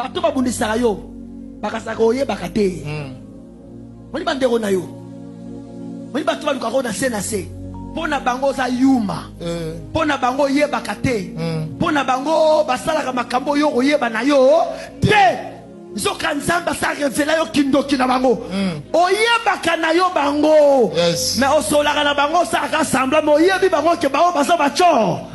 bato babundisaka yo bakasaka oyebaka te moni bandeko na yo moni bato balukaka yo na se mpo na bango oza yuma mpo na bango oyebaka te mpo na bango basalaka makambo oyo oyeba na yo te nzoka nzambe asarevela yo kindoki na bango oyebaka na yo bango me osolaka na bango osalaka sembla me oyebi bango ke bango baza bacor.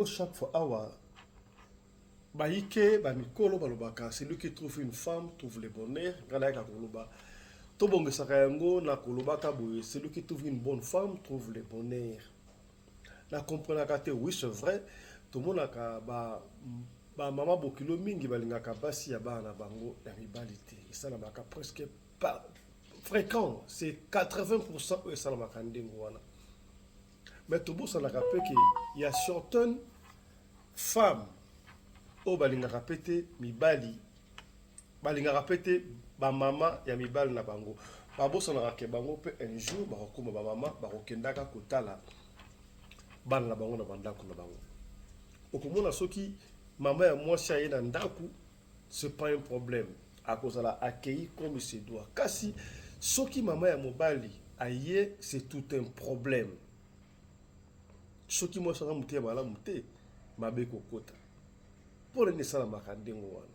Chaque fois, Baïke, Bamikolo, Balobaka, celui qui trouve une femme trouve le bonheur. Tobonge Sakayango, na Kolobaka, celui qui trouve une bonne femme trouve le bonheur. Na comprenez oui, c'est vrai. Tout le monde a maman Bokilo Mingi, Balingaka Basi, Yabana Bango, la rivalité. Et ça, n'a presque pas fréquent. C'est 80% et ça, n'a pas mais tout le monde a rappelé qu'il y a certaines femmes au balinga répété mibali balinga répété ba mama ya mibali na bango ba bosa na ke bango pe un jour ba kokoma ba mama ba kokendaka kotala bana na bango na bandako na bango okomona soki mama ya mwasi aye na ndaku c'est pas un problème à cause de la accueilli comme il se doit kasi soki mama ya mobali aye c'est tout un problème. Ce qui m'a sera muté bala muté mabe kokota pour ne sala makandengo wana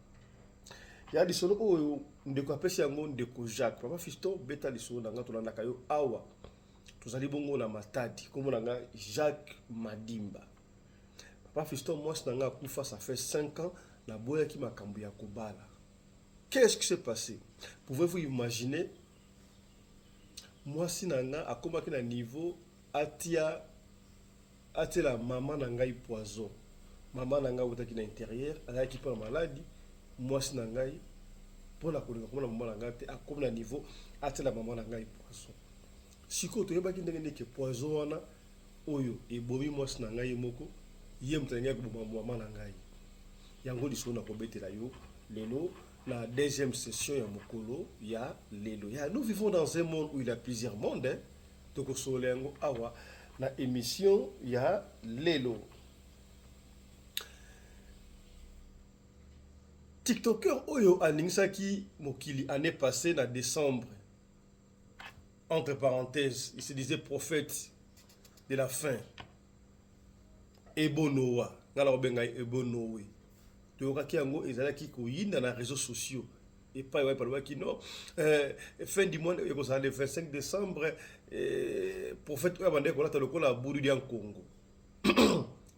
ya disolo o ndeko apesi yango ndeko Jacques papa Fiston beta disolo nanga tolanda kayo awa tozali bongo na matadi comme nanga Jacques Madimba papa Fiston moi nanga kufa ça fait 5 ans na boya ki makambo ya kobala. Qu'est-ce qui s'est passé? Pouvez-vous imaginer moi sinanga akoma ki na niveau atia la maman nangai poison. Maman nanga utaki na intérieur, elle a qui pas maladie. Moi si nangai pour la connaître comme la maman nanga te a comme na niveau ate la maman nangai poison. Siko to yeba ki ndenge ke poison wana oyo e bomi moi si nangai moko yem tanya ko maman nangai. Yango liso na ko betela yo lelo la deuxième session ya mokolo ya lelo. Ya nous vivons dans un monde où il y a plusieurs mondes hein. Toko solengo awa la émission ya lelo. TikToker oyo aningsaki mokili année passée na décembre. Entre parenthèses, il se disait prophète de la fin. Ebonoa, ngala obenga Ebonowe. Toyoka ki yango ezalaki ko yinda na réseaux sociaux. Et pas ouais par qui non fin du mois le 25 décembre prophète abandé ko la lokola boudi di en Congo.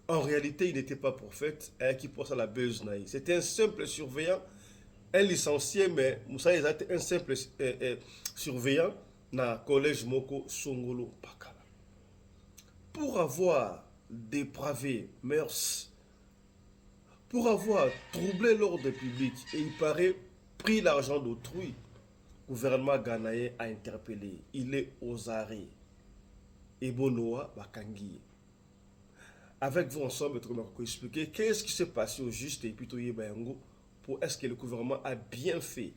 En réalité il n'était pas prophète qui pense à la buzz naï. C'était un simple surveillant, un licencié mais Moussa était un simple surveillant na collège Moko Songolo Pakala. Pour avoir dépravé mœurs, pour avoir troublé l'ordre public et il paraît pris l'argent d'autrui, le gouvernement ghanéen a interpellé. Il est aux arrêts. Ebonoa Bakangi. Avec vous ensemble, nous allons expliquer qu'est-ce qui s'est passé au juste et plutôt Yebayango pour est-ce que le gouvernement a bien fait.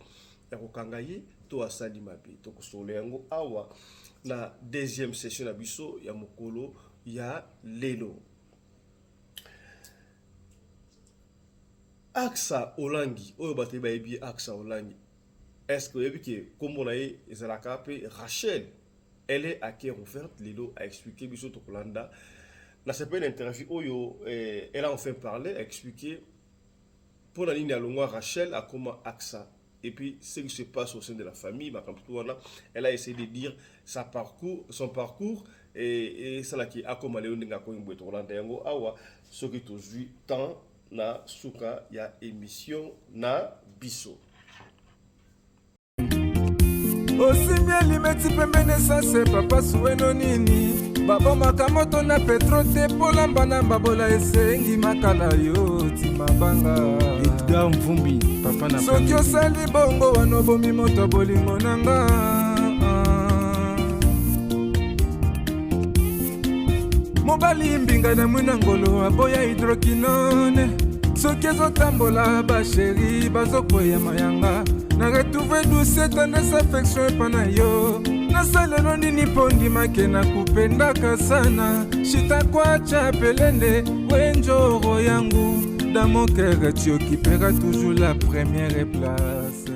Yarokangaye, to asali mabi. Donc solengo awa la deuxième session à Bisso, ya mokolo, ya lelo. Axa Olangi, oyo bate ba ebi Axa Olangi. Est-ce que vous avez vu que comme on a eu Rachel, elle est à cœur ouverte, Lilo a expliqué Bisso Tokolanda. Là c'est pas une interview oyo, elle a enfin parlé, a expliqué pour la ligne à Longwa Rachel a comment Axa et puis ce qui se passe au sein de la famille, elle a essayé de dire son parcours et ça là qui a comme Léon Nga Koimbo Tokolanda yango awa ce qui toujours tant na suka ya émission na biso. Osimia limeti pembene sase papa sueno nini baba makamoto na petro te polamba na babola esengi makala yo timaba mabanga Edgar Mvumbi papa na soki osali bongo wana obomi moto bolingo nanga mobali mbinga na mwina ngolo aboya hydroquinone soki ezotambola basheri bazokwea mayanga na retrouve douce tendresse affection epa na yo nasalelo nini mpo ndimake na kupendaka sana shitakwacha pelende wenjoro yangu dans mon cœur tu occuperas toujours la première place.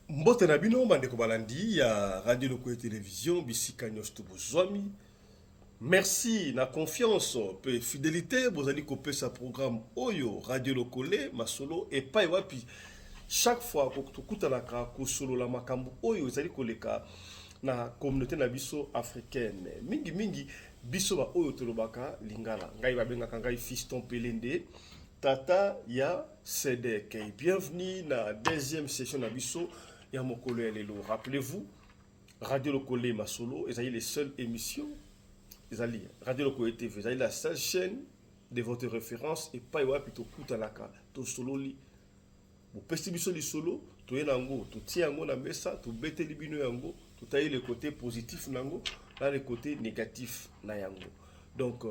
Mbote na bino bandeko balandi ya Radio Lokoye Télévision bisika nyonso bozwami. Merci na confiance pe fidélité bozali kopesa programme oyo Radio Lokoye masolo et pa wapi chaque fois ko tukutalaka ko solo la makambo oyo ezali koleka na communauté na biso africaine mingi biso ba oyo tolobaka lingala ngai babengaka ngai fiston pelende tata ya Sedek. Bienvenue na deuxième session na biso ya mokolo ya lelo. Rappelez-vous Radio Lokoye masolo ezali les seules émissions ezali Radio Lokoye TV ezali la seule chaîne de votre référence et pas wapi to kutalaka to solo li bo pesi biso li solo to yenango to tiango na mesa to beteli bino yango to tailler le côté positif nango dans le côté négatif na yango. Donc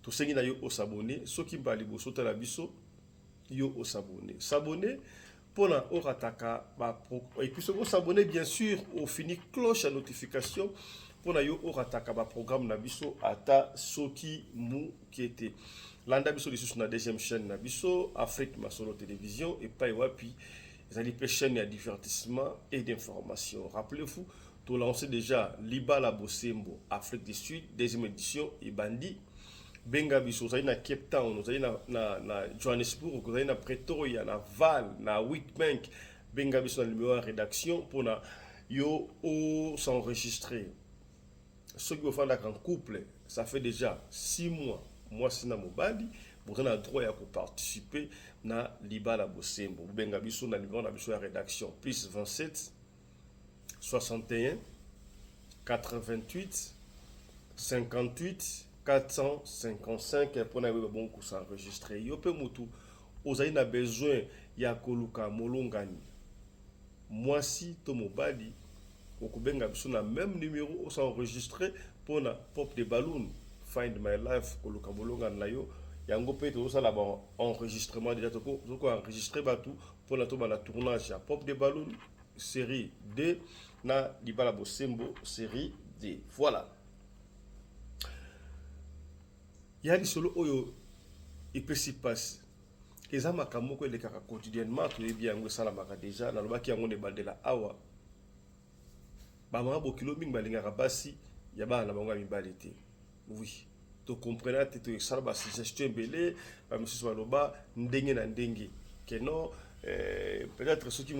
to sengi na yo o s'abonner soki mbali bo sota la biso yo o s'abonner pour na o rataka ba et puis se s'abonner bien sûr au fini cloche à notification pour na yo o rataka ba programme na biso ata soki mu qui était landa biso lisusu na deuxième chaîne na biso Afrique Masolo Télévision et pas wapi ezali pe chaîne ya divertissement et d'information. Rappelez-vous to lancé déjà Libala Bosembo Afrique du Sud deuxième édition et bandi benga biso zali na Cape Town zali na Johannesburg zali na Pretoria na Val na Witbank benga biso na numéro de rédaction pour na yo o s'enregistrer ceux qui font en couple ça fait déjà 6 mois moi sina mobali vous avez le droit à participer na Libala Bosembo benga biso na numéro na biso ya rédaction plus 27 61 88 58 455 pour na bon ko s'enregistrer yo pe mutu ozali na besoin ya koluka molongani moi si to mobali okubenga biso na même numéro o s'enregistrer pour na pop de balloon Find My Life koluka molongani na yo yango pe to ça là ba enregistrement déjà to ko enregistrer batu pour na to ba la tournage ya pop de balloon série D na Libala Bosembo série D. Voilà. Yali solo oyo et peut s'y passe. Eza makambo ko elekaka quotidiennement to yebi yango sala maka déjà na lobaki yango ne bandela awa. Ba mama bokilo mingi balingaka basi ya bana bango mibali te. Oui. To comprenez te to sala ba suggestion belé ba monsieur baloba ndenge na ndenge. Que non peut-être ceux qui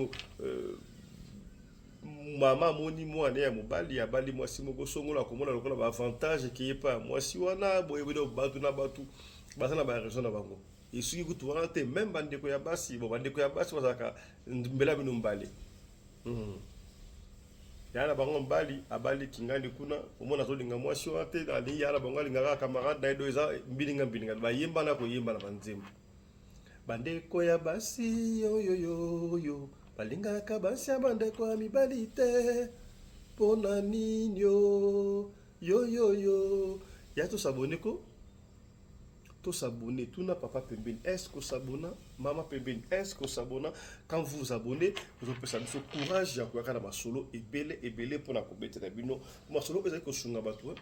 mama moni mwana ya mobali ya bali mwasi moko songola komona lokola ba avantage ki yepa mwasi wana boyebelo batu na batu basana ba raison na bango isuki kutu wana te même bandeko ya basi bo bandeko ya basi bazaka mbela bino mbali yana bango mbali abali kingandi kuna omona to linga mwasi wana te ali yana bango linga camarade na edoza mbilinga ba yemba na ko yemba na banzembo bandeko ya basi yo balinga kabasi bandeko ya mibali te pona ninyo yo ya to s'abonner ko to s'abonner tout na papa pembeni est-ce que s'abonner maman pembeni est-ce que s'abonner quand vous vous abonnez vous pouvez ça ce courage ya kwa kana masolo ebele pona ko betela bino masolo ezali ko sunga batu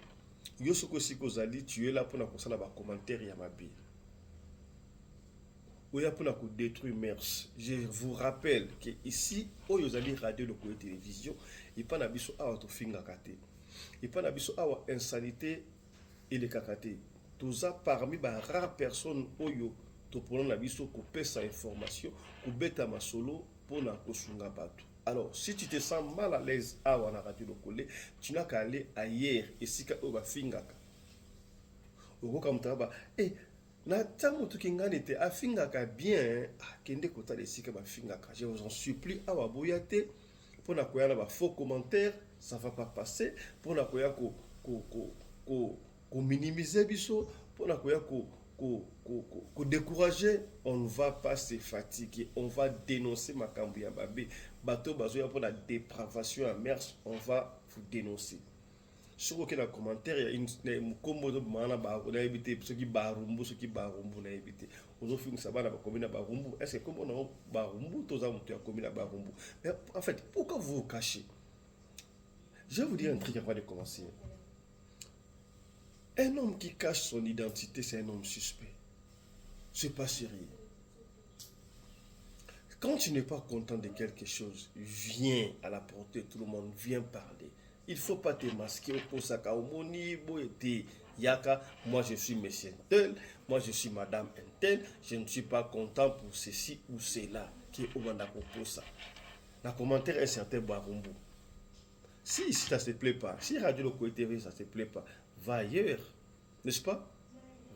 yo soko siko zali tu es là pona ko sala ba commentaire ya mabi Oya pour la coup détruire mers. Je vous rappelle que ici, Oyozali Radio Lokoye Télévision, il pas nabiso awa to finga kate. Il pas nabiso awa insanité et les kakate. Tout ça parmi ba rares personnes oyo to pona nabiso ko pesa information, ko beta masolo pour na kosunga batu. Alors, si tu te sens mal à l'aise awa na Radio Lokoye, tu n'as qu'à aller ailleurs et si ka oba finga ka. Oko kamtaba na tango tukingani te afingaka bien kende kota lesika ba fingaka. Je vous en supplie awa boyate pour na koya na ba faux commentaires, ça va pas passer pour na koya ko minimiser biso pour décourager, on ne va pas se fatiguer, on va dénoncer makambu ya babé, bateau bazo pour la dépravation amère, on va vous dénoncer. Sur aucun commentaire, il y a une combo de mana ba on a évité ceux qui barumbu na évité. On offre une sabana ba commune barumbu. Est-ce que comme on a barumbu tous à monter à commune barumbu. Mais en fait, pourquoi vous vous cachez? Je vais vous dire un truc avant de commencer. Un homme qui cache son identité, c'est un homme suspect. C'est pas sérieux. Quand tu n'es pas content de quelque chose, viens à la portée de tout le monde, viens parler. Il ne faut pas te masquer au Kosaka, au Moni, Boete, Yaka. Moi, je suis monsieur tel, moi, je suis madame tel, je ne suis pas content pour ceci ou cela. Qui est au Mandako Kosa. Le commentaire est certain, Barumbu. Si ça ne te plaît pas, si Radio Loco TV, ça ne te plaît pas, va ailleurs. N'est-ce pas?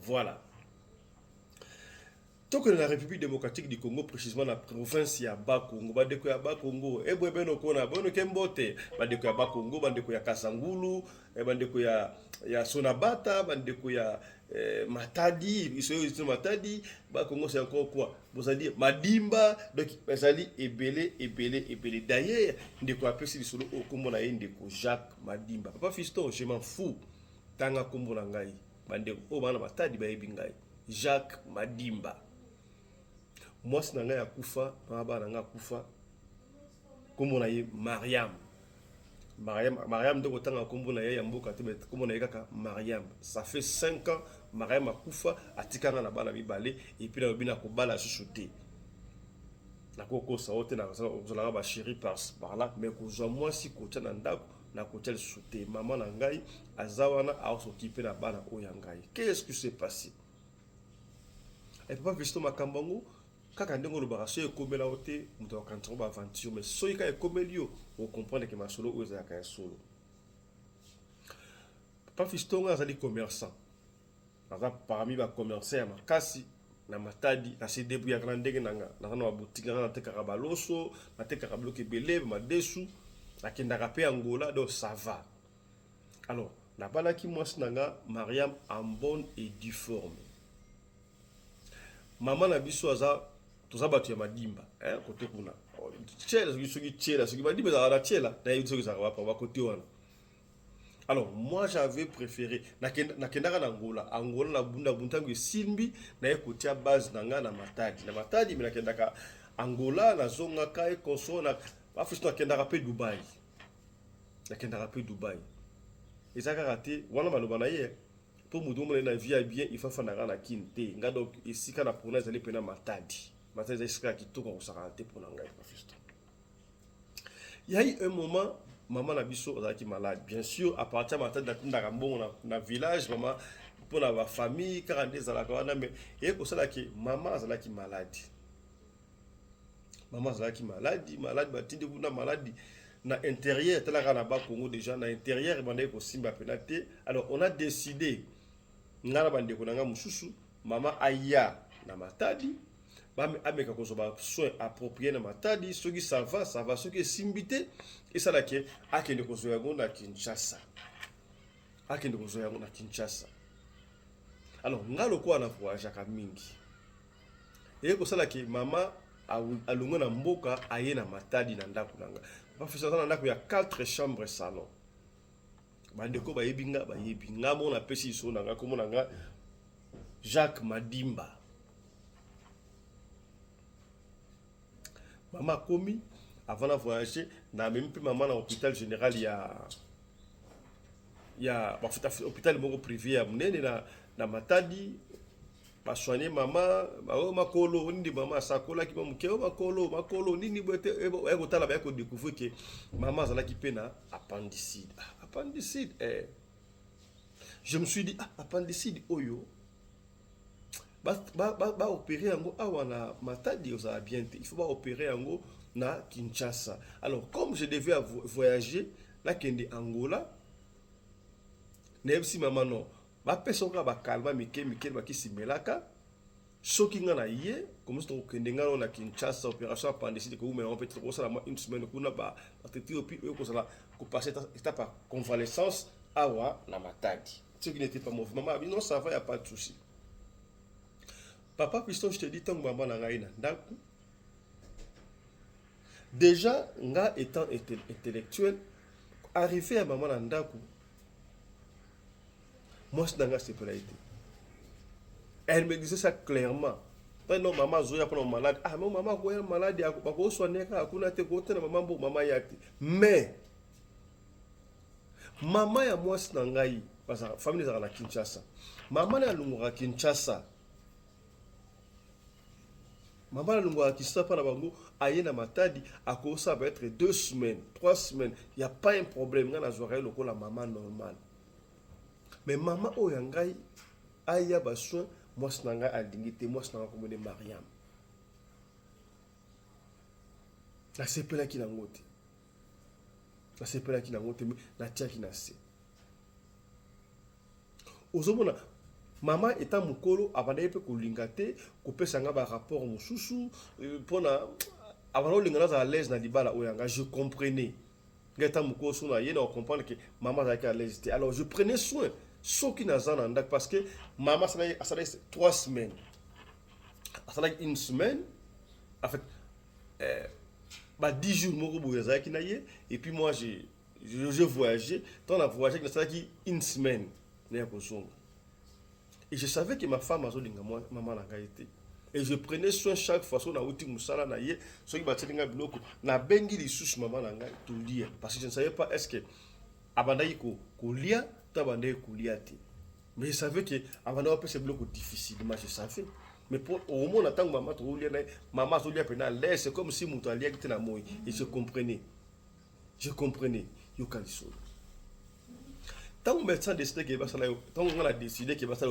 Voilà. Tant que dans la République démocratique du Congo, précisément dans la province ya Bas-Congo, bandeko ya Bas-Congo, bwebeno kona bono kembote, bandeko ya Bas-Congo, bandeko ya Kasangulu, bandeko ya Sonabata, bandeko ya Matadi, iso Matadi, Bas-Congo c'est encore quoi? Vous allez dire Madimba, donc vous allez ebele. D'ailleurs, ndeko appelle si solo au kombo na ndeko Jacques Madimba. Papa fiston, je m'en fous. Tanga kombo na ngai, bandeko o bana Matadi ba ebingai. Jacques Madimba. Moi, c'est un gars qui a kufa. Comme on a eu Mariam. Mariam, de autant comme on a eu comme on a eu Mariam. Ça fait 5 ans, Mariam a kufa, a tikana na bala balé, et puis la bina ko bala chuchoté. La koko sa ote na zolanga ba chéri par là, mais ko zo moi si ko tana ndako na ko tel chuchoté. Maman na ngai azawana a s'occuper na bala o ya ngai. Qu'est-ce qui s'est passé? Et papa Visto Makambango, kaka ndenge lobaka so ekomela ote muto akantro ba aventure mais so yika ekomelio on comprendre que masolo oza ka solo. Papa Visto azali commerçant. Parmi ba commerçants ya makasi na Matadi na se débrouiller kana ndenge nanga na boutique na tekaka baloso na tekaka bloqué belé ma desu na kendaka pe Angola donc ça va. Alors na balaki mwasi nanga Mariam en bonne et due forme. Maman na biso aza toza batu ya Madimba côté kuna chela soki chela soki Madimba za la chela na yiso ki za ba côté wana. Alors moi j'avais préféré na kendaka na Angola na bunda buntango simbi na côté ya base nanga na Matadi mais na kendaka Angola na zonga kai konso na afisto na kendaka pe Dubai ezaka raté wana maloba na ye. Pour nous donner la vie bien, il faut faire la quinte. Donc, ici, quand on a pour nous, aller prendre Matadi. Matadi, c'est qui tout qu'on s'arrête pour nous. Il y a eu un moment, maman a biso qui malade. Bien sûr, à partir de Matadi, dans le village, maman, pour la famille, 42 ans, mais il y a ça que maman a qui malade. Maman a qui malade, malade. Na intérieur, tel que na Congo déjà, na intérieur, il y a aussi pénalité. Alors, on a décidé. Ngana bandeko nanga mususu mama aya na Matadi ba ameka ko soba soin approprié na Matadi soki ça va soki simbité et ça là que akende ko zoya ngona Kinshasa alors ngalo ko na voyage ka mingi et ko sala que mama alunga na mboka aye na Matadi na ndako nanga ba fisa na ndako ya 4 chambres salon. Bandeko ba yebinga mona pesi so nanga komo nanga Jacques Madimba. Maman komi avant de voyager na même plus maman na hôpital général ya hôpital moko privé ya munene na Matadi ba soigner maman makolo ndi maman sakola ki muke makolo nini bote eko tala ba ko découvrir que maman zala ki pena appendicite. Je me suis dit appendicite oyo ba opérer yango awa na Matadi oza bien il faut pas opérer yango na Kinshasa. Alors comme je devais voyager na kende Angola nebsi maman non ba pesoka ba calma mike ba kisimelaka soki nga na ye comme ça kende nga na Kinshasa opération appendicite ko mais on peut trop ça une semaine kuna ba traiter puis ko ça ko passer étape par convalescence awa na Matadi. ce qui n'était pas mauvais. Maman a dit non, ça va, il n'y a pas de souci. Papa Piston, je te dis, tant que maman n'a rien, déjà, nga étant intellectuel, arrivé à maman Nandaku, moi, c'est dans la séparité. Elle me disait ça clairement. Non, maman, Zoya, pour malade. Ah, mais maman, quoi, malade, il y a pas soigner, maman, yati. Mais, maman, ya moi, c'est dans la parce que la famille est à la Kinshasa. Maman, est à la Kinshasa. Maman, elle a dit ça pendant que aïe na matadi, à cause ça va être 2 semaines, 3 semaines. Il n'y a pas un problème. On a joué le la maman normale. Mais maman, oh yangai, aïe a besoin, moi c'est nanga à dignité, moi c'est nanga comme de Mariam. La CP là qui n'a ngote. La CP là qui n'a ngote, mais la tia qui n'a se. Ozomona. Maman étant mukolo avant d'aller pour l'ingate, couper sanga par rapport au chouchou, pour na avant l'ingana à l'aise na libala oyanga, je comprenais. Étant mukolo sous na yé, on comprend que maman était à l'aise. Alors je prenais soin, ceux qui n'a pas en parce que maman ça a 3 semaines, ça a 1 semaine, en fait, 10 jours mon groupe qui n'a yé, et puis moi je voyageais, tant la voyagé ça a 1 semaine, n'est pas son. Et je savais que ma femme a dit maman n'a pas été. Et je prenais soin chaque fois sur la route musala na ye, so qui battait nga biloko na bengi li sous maman n'a tout lire parce que je ne savais pas est-ce que abandai ko lia tabandai ko liati. Mais je savais que abandai peut c'est bloco difficile, mais je savais. Mais pour au moins attendre maman to lia maman to lia pena laisse comme si mon lia était na moi et je comprenais. Je comprenais yo kaliso. Tant que le médecin décidé qu'il va faire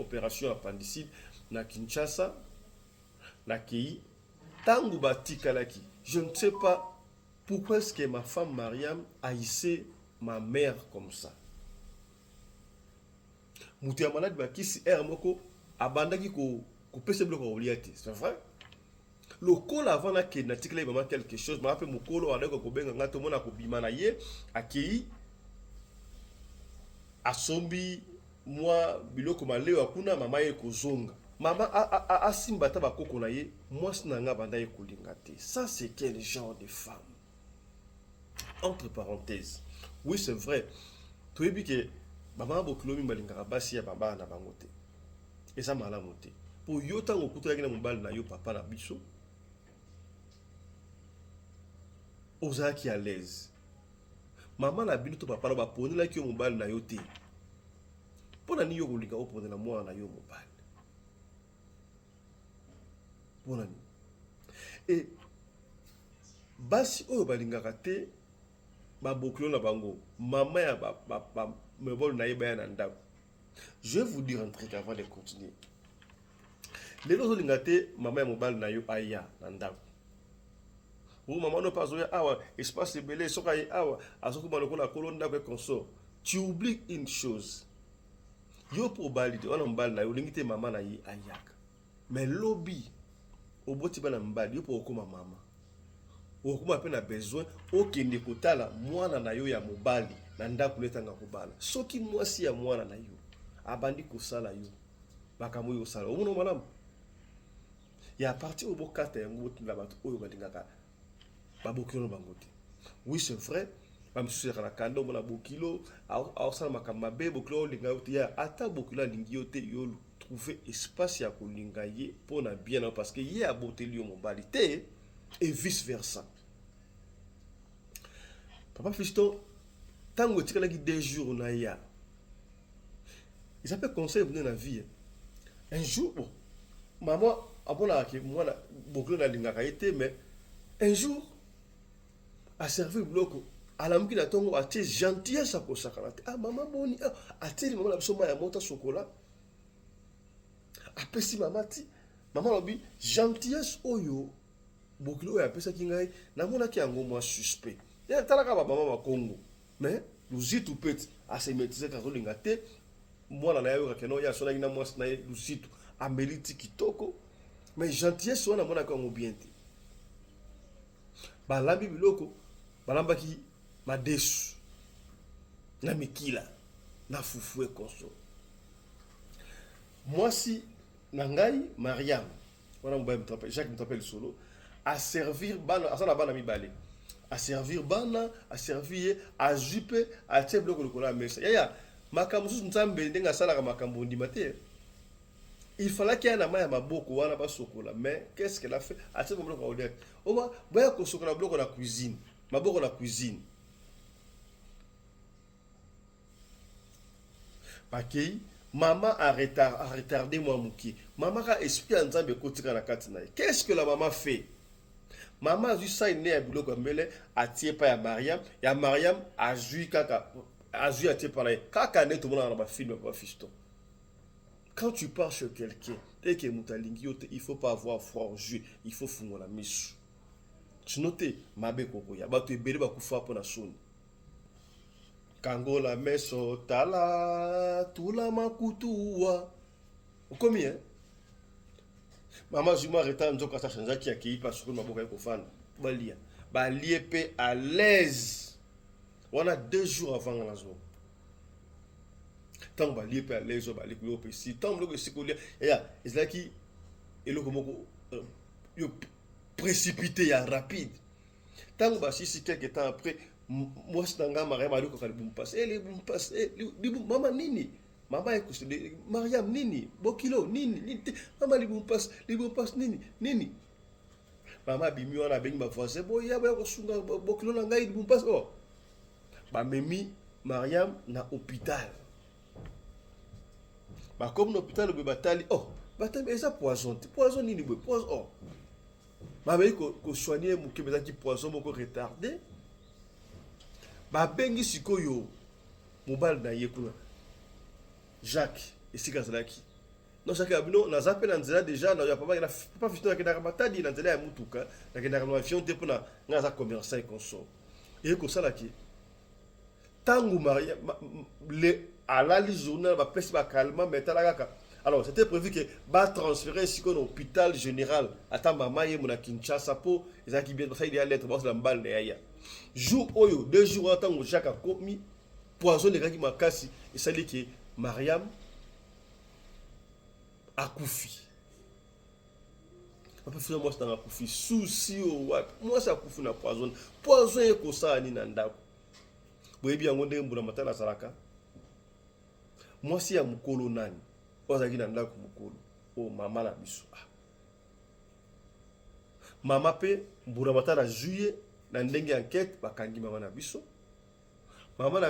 l'opération appendicite na Kinshasa, na Kei, tant que Batikalaki, je ne sais pas pourquoi est-ce que ma femme Mariam haïssait ma mère comme ça. Moutia malade qui si ermoko abandaki ko couper ce bloc au liati, c'est vrai? Le col avant na Kei na tikale vraiment quelque chose, m'a fait mon colo avec ko benga ngato mona ko bimana ye akei asombi moi biloko maleo akuna mama ye kozonga mama a simbata bakoko na ye moi sinanga banda ye kolinga te. Ça c'est quel genre de femme? Entre parenthèses, oui c'est vrai, tu es que maman bokilomi balinga basi ya baba na bango te et ça malamu te pour yo tango kuta na mobali na yo papa na biso ozaki à l'aise. Maman na bino to papa na ba poni la ki yo mobali na yo te. Pona ni yo kolinga o poni na mwana na yo mobali. Pona ni. Et basi oyo balingaka te ba bokilo na bango. Maman ya ba mebol na yeba ya na ndako. Je vais vous dire un truc avant de continuer. Les autres lingate maman ya mobali na yo aya na ndako. Ou maman ne pas oya awa espace belé soka yi awa azoku maloko la kolonda avec consort. Tu oublies une chose. Yo probabilité on mbali na yo lingite maman na yi ayaka. Mais lobby oboti bana mbali yo pour okoma maman. Okuma pe na besoin okende kotala mwana na yo ya mobali na ndako letanga kobala. Soki mwasi ya mwana na yo abandi kosala yo bakamu yo sala. Omono madame. Ya parti au bokata yango na bato oyo balingaka. Babokilo bangote. Oui, c'est vrai. Même si c'est la kando mona bokilo, alors ça makamba be bokilo linga yote ya ata bokilo lingi yote yo trouver espace ya ko linga ye pour na bien parce que ye a boteli yo mobalité et vice versa. Papa Fiston tango tikala ki 2 jours na ya. Il s'appelle conseil dans la vie. Un jour bon, maman abona ke moi bokilo na linga ka été mais un jour a servi le bloc à la mouki d'attendre à tes gentillesse à Kosakana. Ah, maman boni, à tes maman la soma ya mota chocolat. Après si maman ti, maman lobi gentillesse oyo, bokilo ya pesa kingai, na mona ki ango moi suspect. Ya talaka ba maman ba Congo. Mais nous y tout petit à se maîtriser quand on lingate, moi na yo ka no ya sona ina moi na lusitu, ameliti kitoko. Mais gentillesse on na mona ka ngo bien te. Ba lambi biloko balamba ki madesu na mikila na fufu et conso. Moi si nangai Mariam, voilà mon Jacques me rappelle solo, à servir bana, à ça la bana mi balé. À servir bana, à servir à jupe, à tirer bloc le cola mais ya makamusu nzambe ndenga sala ka makambo ndimate. Il fallait qu'il y ait un amaya maboko wana ba sokola mais qu'est-ce qu'elle a fait? À tirer bloc au deck. On va boya ko sokola bloc la cuisine. Maboko la cuisine. Pakei maman a retardé moi mouki. Maman a expliqué nzambe kotika na kati na. Qu'est-ce que la maman fait? Maman a vu ça il né à boulot comme elle a tiré pas ya Mariam, ya Mariam a joué kaka a joué à tiré par là. Kaka ne tout le monde dans ma film pas fiston. Quand tu pars chez quelqu'un, et que mutalingi yote, il faut pas avoir froid au jus, il faut fumer la misu. Tu notes mabe koko ya ba tu ebele ba kufa pour na soni. Kangola meso tala tula makutua. Combien? Maman Zuma retarde nzoka sa chanja qui accueilli par sur maboka ko fan. Balia. Ba liepé à l'aise. On a 2 jours avant la zone. Tant ba liepé à l'aise ba likulo pe si tant lo que sikolia ya ezaki elo komoko yo précipité ya rapide. Tant ba si quelque temps après moi c'est un gars Mariam a dit que le passe et le passe maman nini maman écoute Mariam nini bokilo nini maman le passe nini maman bimi on a bien ma voix c'est bon ya ba ko sunga bokilo na ngai le passe oh ba memi Mariam na hôpital ba comme l'hôpital be batali oh batali eza poison nini be poison oh ba ba ko soigner mu ke bezaki poison moko retardé ba bengi sikoyo mobile na yekuna Jacques esika zalaki non Jacques abino na zapela nzela déjà na papa na papa fisto na kenda matadi na nzela ya mutuka na kenda na avion te pona na za commerçant et conso et ko salaki tangu Maria le alali journal ba pesi ba calmement metalaka. Alors c'était prévu que ba transférer sikoyo au hôpital général ata mama ye mona Kinshasa po ezaki bien ça il y a lettre boss la mballe ya jour oyo 2 jours attend où Jacques a commis poison de gaki makasi et ça dit que Mariam a koufi papa fina moi c'est dans koufi souci o wat moi ça koufi na poison e ko ça ni na ndako boye bien ngonde mbula matala saraka moi si ya mukolo nani ozaki na ndako mukolo o mama na biso mama pe mbula matala juillet na ndenge enquête bakangi mama na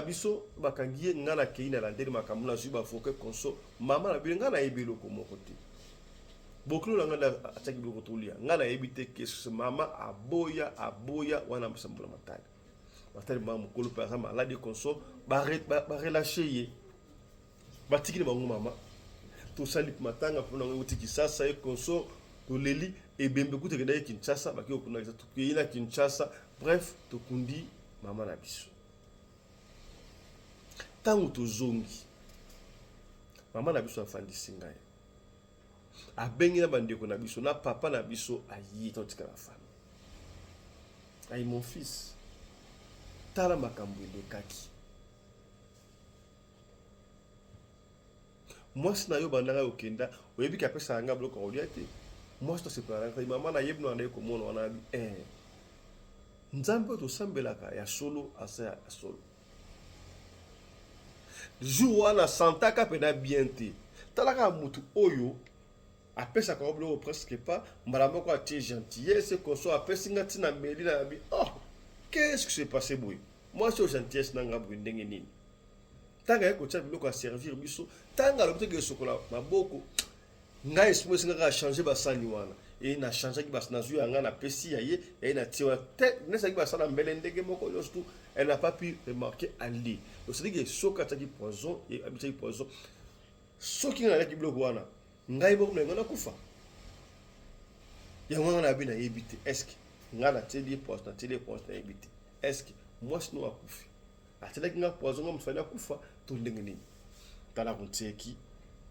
biso bakangi ngana keina la ndeli makamula zuba foke konso mama na bilenga na ebelo ko mokote boklo la ngana ataki biloko tolia ngana ebite ke mama aboya wana msambula matali mama mukolo pa sa malade konso ba relâcher ye batiki ne bango mama to sali matanga pona ngoti sasa e konso to leli e bembe kuteke dai Kinshasa baki okuna to kuyina Kinshasa bref to kundi mama na biso tangu to zongi mama na biso afandisi ngai abengi na bandeko na biso na papa na biso ayi totika la femme ayi mon fils tala makambo elekaki moi sina yo bandanga okenda oyebi ka pesa nga bloka olia te moi je te séparer maman na yebno na ko mono wana bi nzambe to sambelaka ya solo asa ya solo jour wana santaka pena bien te talaka mutu oyo apesa ka oblo presque pas mbalamba ko atie gentillesse ko so apesa ngati na meli na bi oh qu'est-ce qui s'est passé boy moi c'est gentillesse na ngabwe ndenge nini tanga yako tsa biloko a servir biso tanga lo teke sokola maboko ngai esprit singa changer basani wana et na changer ki basana zu yanga na pesi yaye et na tiwa te nesa ki basana mbele ndenge moko surtout elle n'a pas pu remarquer Ali donc c'est que soka taki poison et habitaki poison soki na ki biloko wana ngai boko na kufa yango na bina yebite est-ce que ngana teli poison na yebite est-ce que moi sino akufi atilaki nga poison nga mfanya kufa to ndenge nini tala kunteki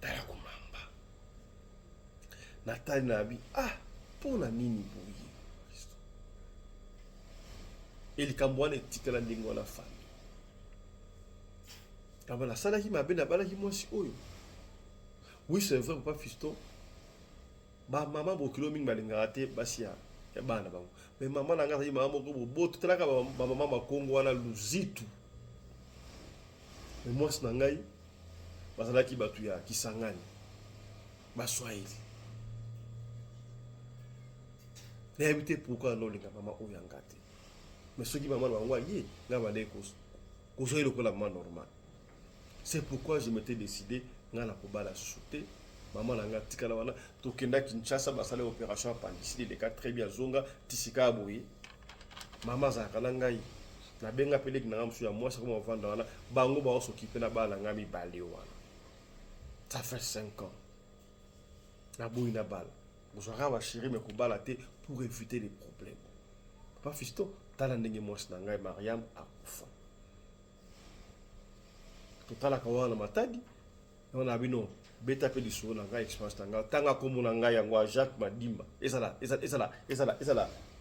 tala kumamba natali na bi pona nini boye ili kambwane tikala ndingo la fami La salle qui m'a bien abalé qui moi si oui c'est vrai papa fiston ba maman bokilo mingi balingate basia ya bana bango mais maman na ngata maman moko boto talaka ba maman makongo wana luzitu mais moi sina ngai basala ki batu ya kisangani ba swahili n'habite pourquoi non linga maman o yangate mais ceux qui maman bango ye na balé ko so ile ko la maman normal. C'est pourquoi je m'étais décidé ngala ko bala souté maman na ngati kala wana to kenda Kinshasa basala opération appendicite les cas très bien zonga tisika boye maman za kala ngai na benga peleki na msu ya mwasa comme vendre wana bango ba s'occuper na bala ngami balé wana ça fait 5 ans na boyi na bala bozora ba chéri me ko bala te pour éviter les problèmes papa fiston tala ndenge mwasa na ngai Mariam akufa totala kawana matadi on a bino beta pe di sona nga expérience tanga komo na nga yango Jacques Madimba ezala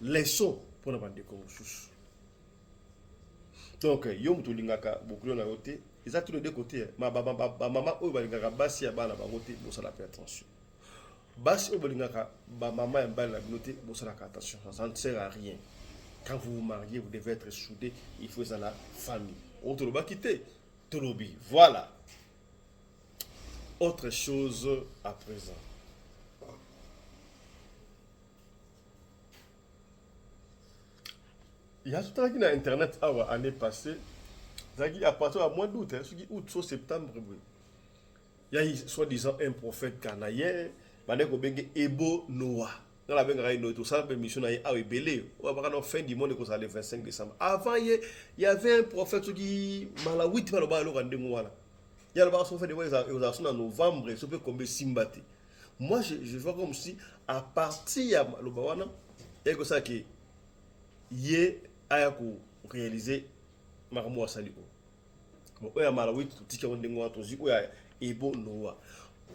leçon pour na bande ko sous donc yo mutu lingaka bokulu na yote eza tous les deux côtés maman oyo balingaka basi ya bana bango te bosala pe attention basi oyo balingaka maman ya bana na binote bosala attention ça ne sert à rien quand vous vous mariez vous devez être soudés il faut ça la famille autre le quitter Tolobi, voilà. Autre chose à présent. Il y a tout un qui a internet l'année passée. À partir du mois d'août, août, septembre, il y a soi-disant un prophète canadien, Ebo Noah. Dans la tout ça, mission à Ebélé. On va voir fin du monde que ça le 25 décembre. Avant, il y avait un prophète qui malawit par le bas le rendez-vous là. Il y a le bas fait des voix aux en novembre, ça peut comme Simbati. Moi, je vois comme si à partir de le bawana, et que ça qui y a réalisé Marmo Saliko. Bon, il y a malawit tout ce qui est rendez-vous à Tozi, il y a Ebo Noah.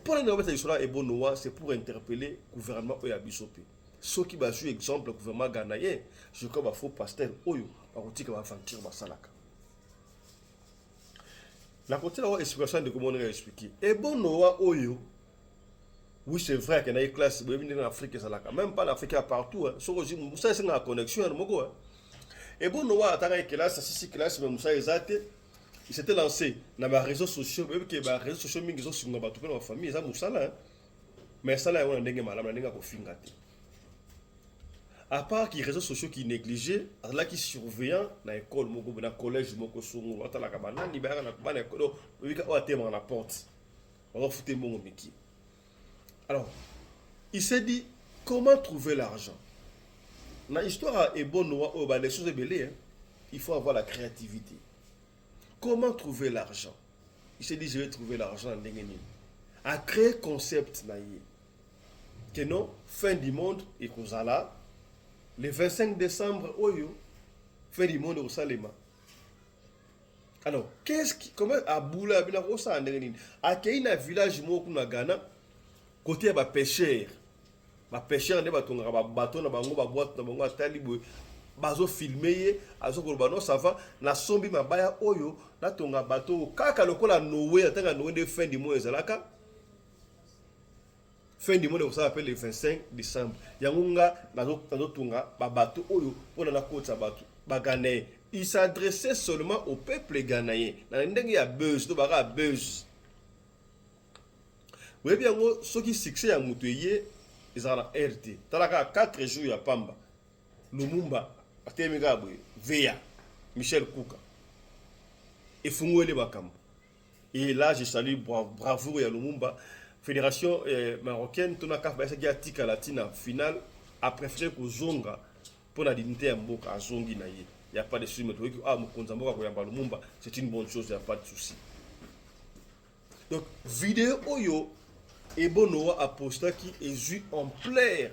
Pour les nouvelles histoires et bon Noah, c'est pour interpeller le gouvernement Oyabisopé. Ce qui va jouer exemple le gouvernement ghanéen, je crois qu'il faut pasteur Oyo, par contre, il va faire Salaka. La côté de l'explication de comment on a expliqué. Et bon Noah Oyo, oui, c'est vrai qu'il y a une classe en Afrique, même pas en Afrique, partout. Vous savez, c'est une connexion. Et bon Noah, il y a une classe, c'est une classe, mais vous savez, il s'était lancé dans les réseaux sociaux, même que les réseaux sociaux sont sur la famille, ça moussala. Mais ça là on a ndenge malama ndenge ko fingate. À part que les réseaux sociaux qui négligés, là qui surveillant dans l'école moko dans collège moko songo, atala ka banani ba na ba na école, oui ka o atema na porte. On va foutre mon métier. Alors, il s'est dit comment trouver l'argent. Dans l'histoire est bonne les choses belées, il faut avoir la créativité. Comment trouver l'argent? Il s'est dit, je vais trouver l'argent en Dengeni. À créer concept naïe. Que non, fin du monde, et Kozala, le 25 décembre, Oyo, fin du monde au Salema. Alors, comment à Boula, à Bilarosa en Dengeni? À Keina village, Mokuna Ghana, côté à pêcheur. Pêcheur, on a un bateau, on a un boîte, on a un talibou. Bazo filmé azo kolbano ça va na sombi mabaya oyo na tonga bateau kaka lokola Noé atanga Noé de fin du mois ezalaka fin du mois on s'appelle le 25 décembre yangunga nazo tonga ba bateau oyo pona na côte sa bateau bagane il s'adressait seulement au peuple ghanéen na ndenge ya buzz to baka buzz oui bien ngo soki succès ya muteye ezala RT talaka 4 jours ya pamba Lumumba Atemigabwe, Veya, Michel Kouka. Et Fungwele Bakam. Et là, je salue bravoure à Lumumba. Fédération marocaine, Tonaka Baïsagia Tika Latina, finale, a préféré que Zonga pour la dignité à Mboka, à Zongi Naye. Il n'y a pas de souci, mais Lumumba, c'est une bonne chose, il n'y a pas de souci. Donc, vidéo Oyo, et Bonoa a posté qui est vu en plaire.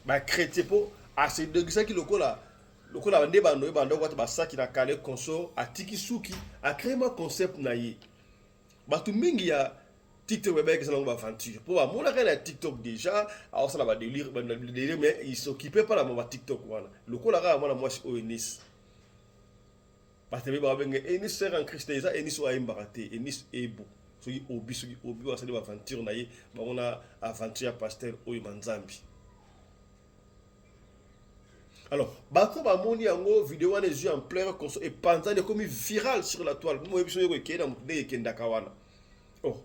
Bah, chrétien pour. Ah, c'est de ça qui le cola. Le cola on débat no bando quoi ça qui na calé consort à tikisuki a créé un concept naïe. Ba tout mingi ya TikTok bébé que ça va aventure. Pour moi la la TikTok déjà, alors ça va délire mais il s'occupait pas la TikTok voilà. Le cola ra moi moi ONS. parce que ba benga eni sœur en Christ eza eni so aimbaraté eni ebo soki obi wa sali aventure na ye ba on a aventure pasteur oyo manzambi. Alors, bato ba moni yango vidéo wana ezu en plein console et pendant de comme viral sur la toile. Mo ebiso yeko kenda mutne kenda kawana. Oh.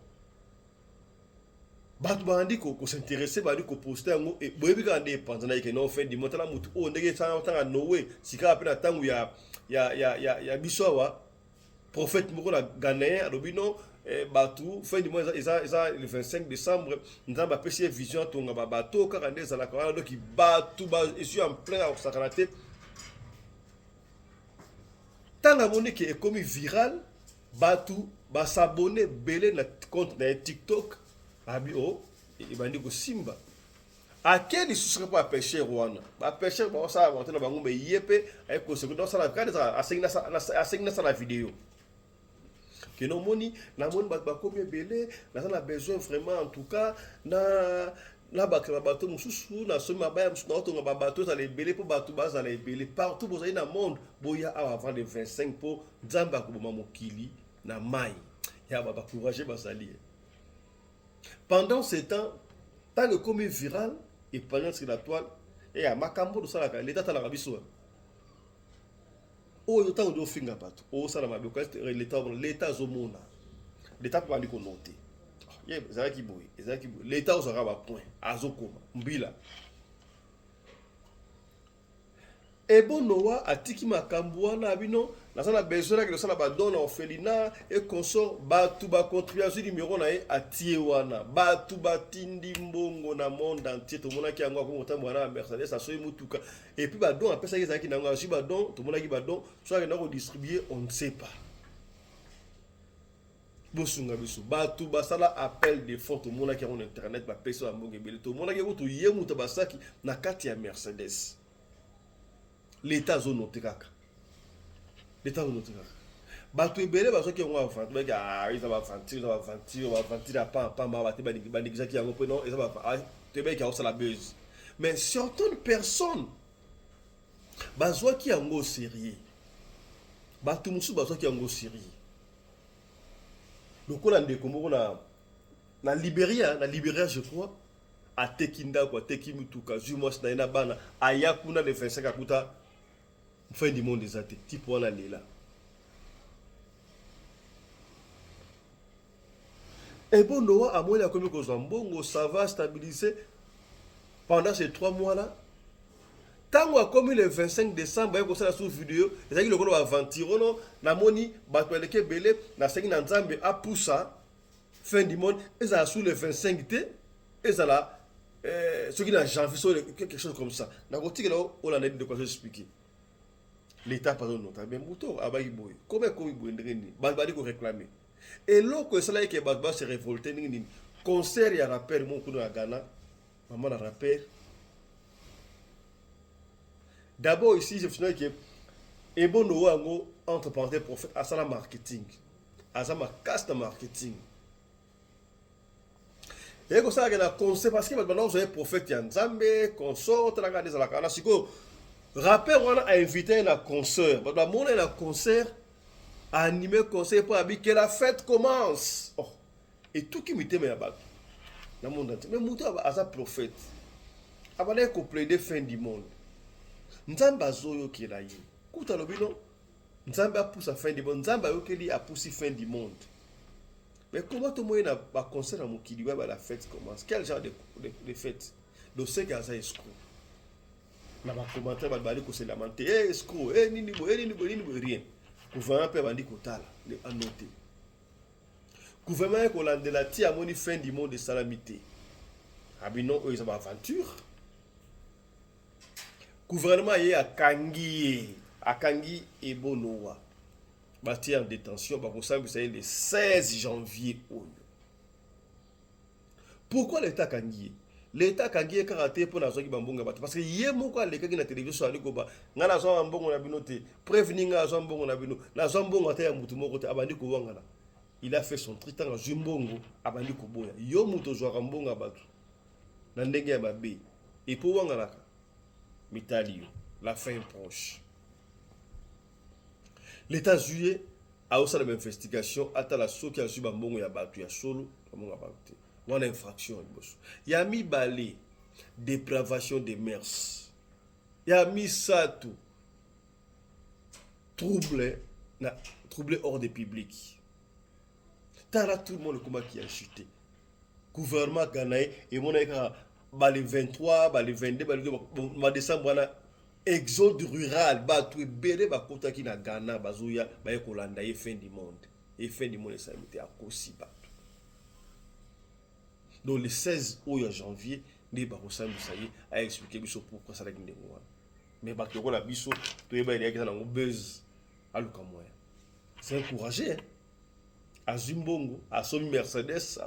Bato ba andi ko s'intéresser ba andi ko poster yango et boyebi ka ande pendant na yeke no fin di motala mutu o ndenge tanga Noé sika apena tangu ya bisowa prophète moko na Ghanéen alobi non batou fin du mois ça le 25 décembre nous avons appelé vision tonga bateau car on est à la caravane qui batou je suis en plein au sakrate tant la monnaie qui est comme viral batou ba s'abonner belé na compte na TikTok abi o et bandi ko simba à quel il serait pas pêcher rwanda ba pêcher ba ça va na bango be yepé avec ko seconde ça la regarde à ça la vidéo que non moni na moni ba komi belé na besoin vraiment en tout cas na ba bateau mususu na somi mabaya mususu na otonga ba bateau ça les belé pour bateau bas les belé partout vous na monde boya avant le 25 pour nzamba ko boma mokili na mai ya ba courager basali pendant ce temps tant que comme viral et pendant sur la toile et à makambo de ça l'état ta la biso o yo tango do finga bato o sala mabe ko l'état zomona l'état pas ndi ko noter ye ezaki boy l'état osaka ba point azokoma mbila et bon Noah atiki makambo wana bino na sana besoin que sala ba dona orphelinat et consort batu ba contribution numéro na e atie wana batu batindi mbongo na monde entier to mona ki yango ko motambo na Mercedes a soyi mutuka et puis ba don apesa ki zaki na ngo ba don to mona ki ba don soit que na ko distribuer on ne sait pas bosunga biso batu basala appel de fonds to mona ki on internet ba pesa mbongo ebele to mona ki ko to yemu to basaki na kati ya Mercedes l'état zone kaka l'état zone kaka bato ebele baso ki ngo avant ba ga ils va aventure pas ba te ba nigizaki yango pe non ils va te ba ki a la buzz mais certaines personnes bazo ki yango sérieux bato musu bazo ki yango sérieux lokola ndeko moko na Libéria je crois a tekinda kwa tekimituka jumos na ina bana ayakuna le 25 akuta fin du monde des athées type wana lela et bon Noah a moins la comme cause mbongo ça va stabiliser pendant ces 3 mois là tango a comme le 25 décembre ko ça sur vidéo ezaki lokolo ba aventure non na moni bato eleke belé na sengi na nzambe a poussa fin du monde ezala sur le 25 té ezala ce qui n'a janvier sur quelque chose comme ça na ko tikela o la net de quoi expliquer l'état pardon non mais muto abayi boy comment boy ndeni ba ko réclamer et loko ça là que ba se révolter ni concert ya rappeur mon kuno na Ghana maman la rappeur d'abord ici je finis que et bon no wango entre parenthèses prophète à ça la marketing à ça ma caste marketing et comme ça que na concert parce que maintenant vous avez prophète ya Nzambe consort la garder la kana siko rappeur on a invité un concert bah mon un concert animé concert pour que la fête commence oh. Et tout qui m'était mais là-bas dans le monde entier mais muto asa prophète abale ko plaider fin du monde nzamba zoyo ki la yi kuta lobino nzamba pousse fin du monde nzamba yo keli a pousse fin du monde mais comment tout moyen na ba concert à mokili ba la fête commence quel genre de fête do se ka ça escroc na ba commentaire ba bali ko se lamenter escroc nini bo rien gouvernement pe bandi ko tala le annoté gouvernement ko landela ti amoni fin du monde de salamité abino eux ça aventure gouvernement y a kangi et bonoa bati en détention ba ko sambisa le 16 janvier pourquoi l'état kangi l'état kangi est karaté pour la zone bambonga bato parce que yé moko aleka ki na télévision ali ko ba ngana zo mbongo na bino te prévenir nga zo mbongo na bino na zo mbongo ta ya mutu moko te abandi ko wangana il a fait son tritan en jumbongo abandi ko boya yo muto zo mbongo bato na ndenge ya babe et pour wangana mitalio la fin proche L'État juillet a aussi la même investigation. Attends la so qui a suivi un ya batu ya solo. On a infraction. Il y a mis balai dépravation des mœurs. Il y a mis ça tout. Trouble hors des publics. T'as tout le monde le combat qui a chuté. Gouvernement Ghanaï et mon les 23, les 22, les décembre, exode rural, tout est belé, kota qui na Ghana, bazoya, Kolanda, et fin du monde. Et fin du monde, ça a été à Kosi. Donc le 16 janvier, les Barossa Moussaï a expliqué pourquoi ça a été. Mais Bakoko la biso, tout est bien, il y a un buzz à l'Ukamoya. C'est encouragé, hein. À Zimbongo, à son Mercedes,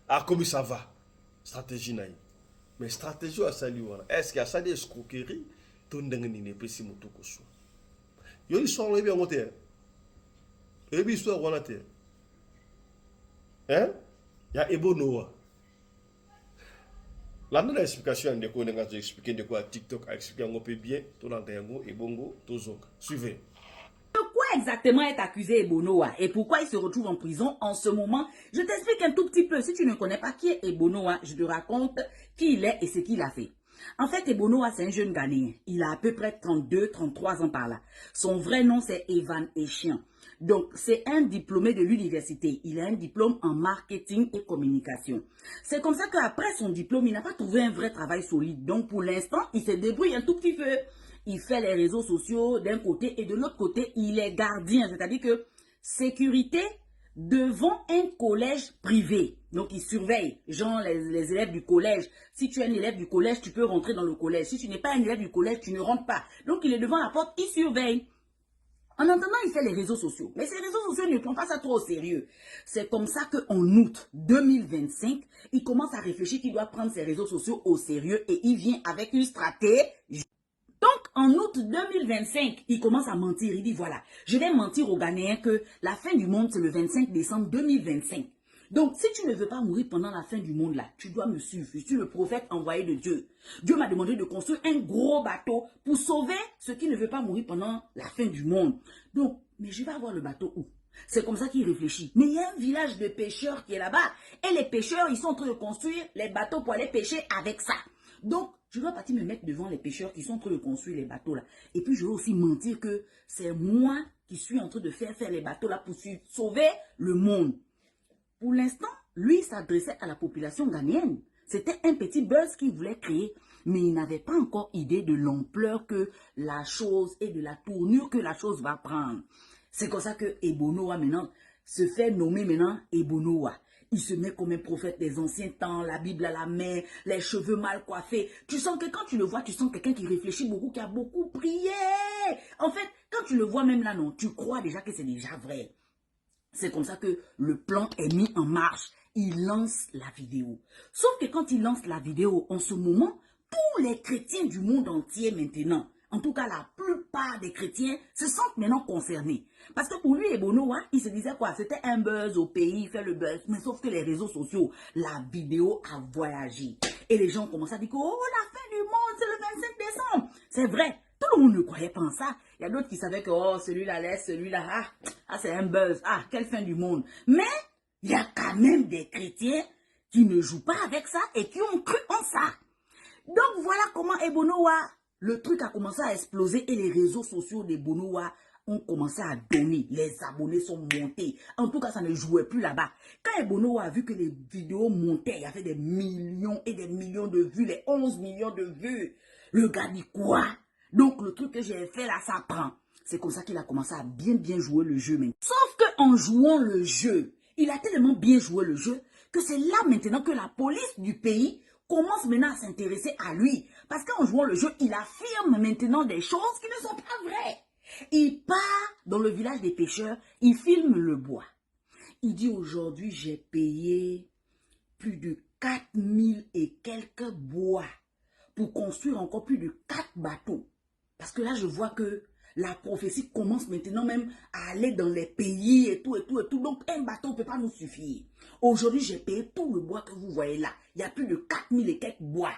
à comme ça va. Stratégie naïe. Mais stratégie à sali est-ce qu'il y a ça des escroqueries? Ton dengue n'est pas si moto que ça. Il y a une histoire là bien montée. Il y a une histoire on a terre. Hein? Il y a Ebonoa. La même explication de quoi on a expliqué de quoi TikTok a expliqué un peu bien tout l'antéango et bongo tozok. Suivez. Quoi exactement est accusé Ebonoa et pourquoi il se retrouve en prison en ce moment? Je t'explique un tout petit peu. Si tu ne connais pas qui est Ebonoa, je te raconte qui il est et ce qu'il a fait. En fait, Ebonoa, c'est un jeune Ghanéen. Il a à peu près 32, 33 ans par là. Son vrai nom, c'est Evan Echian. Donc, c'est un diplômé de l'université. Il a un diplôme en marketing et communication. C'est comme ça qu'après son diplôme, il n'a pas trouvé un vrai travail solide. Donc, pour l'instant, il se débrouille un tout petit peu. Il fait les réseaux sociaux d'un côté et de l'autre côté, il est gardien. C'est-à-dire que sécurité devant un collège privé. Donc, il surveille, genre les élèves du collège. Si tu es un élève du collège, tu peux rentrer dans le collège. Si tu n'es pas un élève du collège, tu ne rentres pas. Donc, il est devant la porte, il surveille. En attendant, il fait les réseaux sociaux. Mais ces réseaux sociaux ne prennent pas ça trop au sérieux. C'est comme ça qu'en août 2025, il commence à réfléchir qu'il doit prendre ses réseaux sociaux au sérieux et il vient avec une stratégie. Donc, en août 2025, il commence à mentir. Il dit, voilà, je vais mentir aux Ghanéens que la fin du monde, c'est le 25 décembre 2025. Donc, si tu ne veux pas mourir pendant la fin du monde, là, tu dois me suivre. Je suis le prophète envoyé de Dieu. Dieu m'a demandé de construire un gros bateau pour sauver ceux qui ne veulent pas mourir pendant la fin du monde. Donc, mais je vais avoir le bateau où? C'est comme ça qu'il réfléchit. Mais il y a un village de pêcheurs qui est là-bas. Et les pêcheurs, ils sont en train de construire les bateaux pour aller pêcher avec ça. Donc, je dois partir me mettre devant les pêcheurs qui sont en train de construire les bateaux là. Et puis, je vais aussi mentir que c'est moi qui suis en train de faire les bateaux là pour sauver le monde. Pour l'instant, lui s'adressait à la population ghanéenne. C'était un petit buzz qu'il voulait créer. Mais il n'avait pas encore idée de l'ampleur que la chose et de la tournure que la chose va prendre. C'est comme ça que Ebonoa maintenant se fait nommer maintenant Ebonoa. Il se met comme un prophète des anciens temps, la Bible à la main, les cheveux mal coiffés. Tu sens que quand tu le vois, tu sens quelqu'un qui réfléchit beaucoup, qui a beaucoup prié. En fait, quand tu le vois même là, non, tu crois déjà que c'est déjà vrai. C'est comme ça que le plan est mis en marche. Il lance la vidéo. Sauf que quand il lance la vidéo, en ce moment, tous les chrétiens du monde entier maintenant, en tout cas la plupart des chrétiens, se sentent maintenant concernés. Parce que pour lui, Ebonoa, il se disait quoi? C'était un buzz au pays, il fait le buzz. Mais sauf que les réseaux sociaux, la vidéo a voyagé. Et les gens commencent à dire que, oh, la fin du monde, c'est le 25 décembre. C'est vrai. Tout le monde ne croyait pas en ça. Il y a d'autres qui savaient que, oh, celui-là laisse, celui-là, c'est un buzz. Ah, quelle fin du monde. Mais, il y a quand même des chrétiens qui ne jouent pas avec ça et qui ont cru en ça. Donc, voilà comment Ebonoa, le truc a commencé à exploser et les réseaux sociaux d'Ebonoa ont commencé à donner. Les abonnés sont montés. En tout cas, ça ne jouait plus là-bas. Quand Ebonoa a vu que les vidéos montaient, il y avait des millions et des millions de vues, les 11 millions de vues. Le gars dit quoi? Donc, le truc que j'ai fait là, ça prend. C'est comme ça qu'il a commencé à bien jouer le jeu. Mais... Sauf qu'en jouant le jeu, il a tellement bien joué le jeu que c'est là maintenant que la police du pays commence maintenant à s'intéresser à lui. Parce qu'en jouant le jeu, il affirme maintenant des choses qui ne sont pas vraies. Il part dans le village des pêcheurs, il filme le bois. Il dit aujourd'hui, j'ai payé plus de 4000 et quelques bois pour construire encore plus de 4 bateaux. Parce que là, je vois que la prophétie commence maintenant même à aller dans les pays et tout. Donc, un bateau ne peut pas nous suffire. Aujourd'hui, j'ai payé tout le bois que vous voyez là. Il y a plus de 4000 et quelques bois.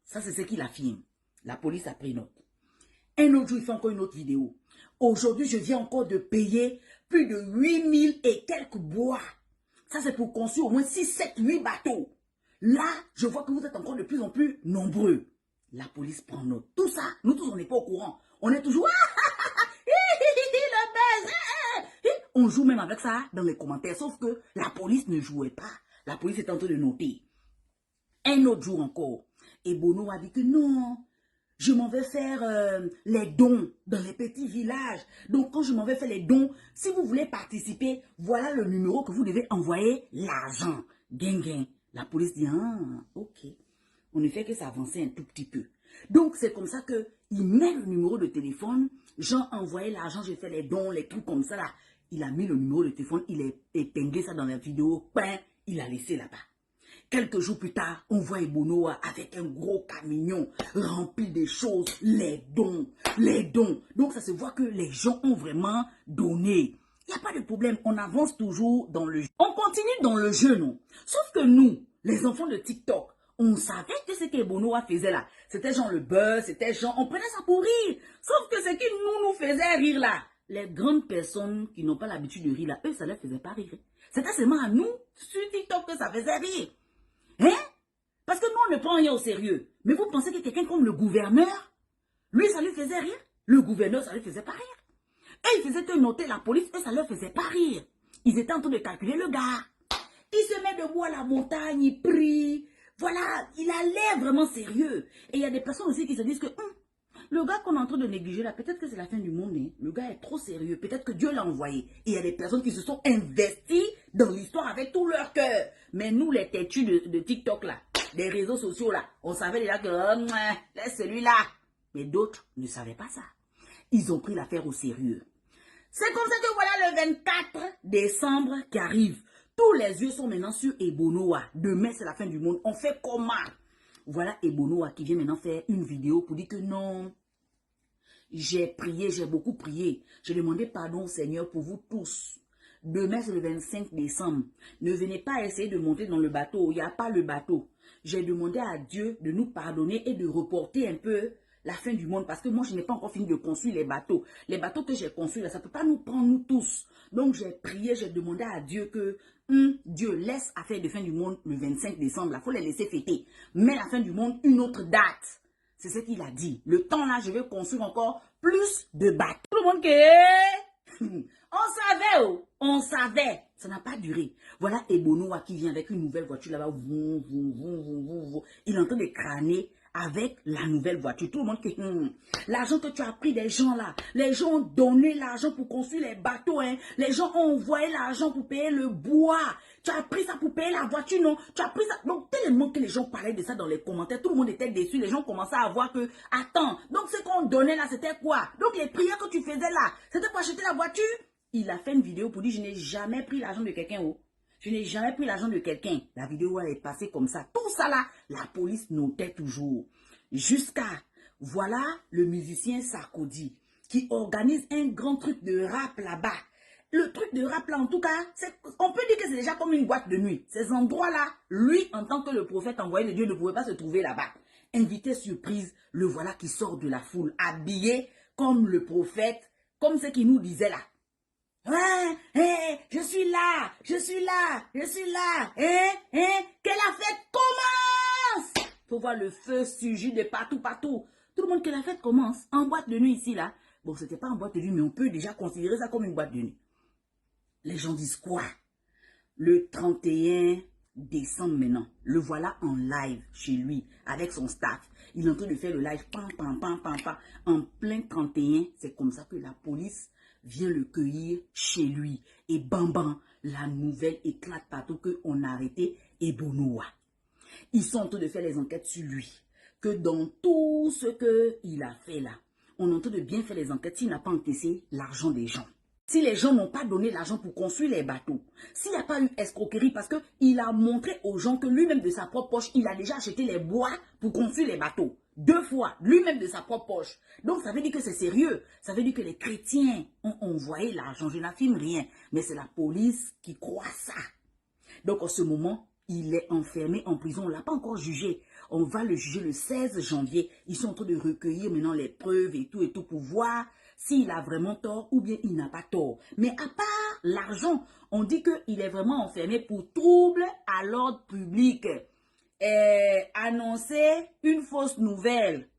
Ça, c'est ce qu'il affirme. La police a pris note. Un autre jour, il fait encore une autre vidéo. Aujourd'hui, je viens encore de payer plus de 8000 et quelques bois. Ça, c'est pour construire au moins 6, 7, 8 bateaux. Là, je vois que vous êtes encore de plus en plus nombreux. La police prend note. Tout ça, nous tous, on n'est pas au courant. On est toujours... le buzz. On joue même avec ça dans les commentaires. Sauf que la police ne jouait pas. La police est en train de noter. Un autre jour encore. Et Bono a dit que non, je m'en vais faire les dons dans les petits villages. Donc, quand je m'en vais faire les dons, si vous voulez participer, voilà le numéro que vous devez envoyer l'argent. Gang. La police dit, ah, ok. On ne fait que s'avancer un tout petit peu. Donc, c'est comme ça qu'il met le numéro de téléphone. Jean a envoyé l'argent, j'ai fait les dons, les trucs comme ça là. Il a mis le numéro de téléphone, il a épinglé ça dans la vidéo, il a laissé là-bas. Quelques jours plus tard, on voit Bono avec un gros camion rempli de choses, les dons. Donc, ça se voit que les gens ont vraiment donné. Il n'y a pas de problème, on avance toujours dans le jeu. On continue dans le jeu, non? Sauf que nous, les enfants de TikTok, on savait que ce que Bono faisait là. C'était genre le buzz, c'était genre, on prenait ça pour rire. Sauf que ce qui nous faisait rire là, les grandes personnes qui n'ont pas l'habitude de rire là, eux, ça ne les faisait pas rire. C'était seulement à nous, sur TikTok, que ça faisait rire. Hein? Parce que nous, on ne prend rien au sérieux. Mais vous pensez que quelqu'un comme le gouverneur, lui, ça lui faisait rire? Le gouverneur, ça lui faisait pas rire. Et il faisait que noter la police, et ça leur faisait pas rire. Ils étaient en train de calculer le gars. Il se met debout à la montagne, il prie. Voilà, il a l'air vraiment sérieux. Et il y a des personnes aussi qui se disent que le gars qu'on est en train de négliger là, peut-être que c'est la fin du monde. Hein. Le gars est trop sérieux. Peut-être que Dieu l'a envoyé. Et il y a des personnes qui se sont investies dans l'histoire avec tout leur cœur. Mais nous, les têtus de TikTok là, des réseaux sociaux là, on savait déjà que laisse celui-là. Mais d'autres ne savaient pas ça. Ils ont pris l'affaire au sérieux. C'est comme ça que voilà le 24 décembre qui arrive. Tous les yeux sont maintenant sur Ebonoa. Demain, c'est la fin du monde. On fait comment? Voilà Ebonoa qui vient maintenant faire une vidéo pour dire que non. J'ai prié, j'ai beaucoup prié. J'ai demandé pardon au Seigneur pour vous tous. Demain, c'est le 25 décembre. Ne venez pas essayer de monter dans le bateau. Il n'y a pas le bateau. J'ai demandé à Dieu de nous pardonner et de reporter un peu la fin du monde. Parce que moi, je n'ai pas encore fini de construire les bateaux. Les bateaux que j'ai construits, là, ça ne peut pas nous prendre, nous tous. Donc, j'ai prié, j'ai demandé à Dieu que Dieu laisse affaire de fin du monde le 25 décembre. Il faut les laisser fêter. Mais la fin du monde, une autre date. C'est ce qu'il a dit. Le temps là, je vais construire encore plus de bateaux. Tout le monde qui on savait, oh, on savait. Ça n'a pas duré. Voilà Ebonoa qui vient avec une nouvelle voiture là-bas. Il est en train de crâner avec la nouvelle voiture. Tout le monde qui... L'argent que tu as pris des gens là. Les gens ont donné l'argent pour construire les bateaux. Hein. Les gens ont envoyé l'argent pour payer le bois. Tu as pris ça pour payer la voiture, non? Tu as pris ça... Donc, tellement que les gens parlaient de ça dans les commentaires. Tout le monde était déçu. Les gens commençaient à voir que... Attends, donc ce qu'on donnait là, c'était quoi? Donc, les prières que tu faisais là, c'était pour acheter la voiture? Il a fait une vidéo pour dire, je n'ai jamais pris l'argent de quelqu'un. Oh. Je n'ai jamais pris l'argent de quelqu'un. La vidéo elle est passée comme ça. Tout ça là, la police notait toujours. Jusqu'à, voilà le musicien Sarkozy qui organise un grand truc de rap là-bas. Le truc de rap là, en tout cas, on peut dire que c'est déjà comme une boîte de nuit. Ces endroits-là, lui, en tant que le prophète envoyé de Dieu, ne pouvait pas se trouver là-bas. Invité surprise, le voilà qui sort de la foule, habillé comme le prophète, comme ce qu'il nous disait là. Je suis là, je suis là, je suis là. Que la fête commence. Faut voir le feu surgir de partout, partout. Tout le monde, que la fête commence. En boîte de nuit ici, là. Bon, c'était pas en boîte de nuit, mais on peut déjà considérer ça comme une boîte de nuit. Les gens disent quoi? Le 31 décembre maintenant, le voilà en live chez lui, avec son staff. Il est en train de faire le live, en plein 31. C'est comme ça que la police vient le cueillir chez lui. Et bam, la nouvelle éclate partout qu'on a arrêté Ebonoa. Ils sont en train de faire les enquêtes sur lui. Que dans tout ce qu'il a fait là, on est en train de bien faire les enquêtes s'il n'a pas encaissé l'argent des gens. Si les gens n'ont pas donné l'argent pour construire les bateaux, s'il n'y a pas eu escroquerie, parce qu'il a montré aux gens que lui-même de sa propre poche, il a déjà acheté les bois pour construire les bateaux. 2 fois, lui-même de sa propre poche. Donc ça veut dire que c'est sérieux. Ça veut dire que les chrétiens ont envoyé l'argent. Je n'affirme rien, mais c'est la police qui croit ça. Donc en ce moment, il est enfermé en prison. On ne l'a pas encore jugé. On va le juger le 16 janvier. Ils sont en train de recueillir maintenant les preuves et tout pour voir s'il a vraiment tort ou bien il n'a pas tort. Mais à part l'argent, on dit qu'il est vraiment enfermé pour trouble à l'ordre public. Annoncer une fausse nouvelle.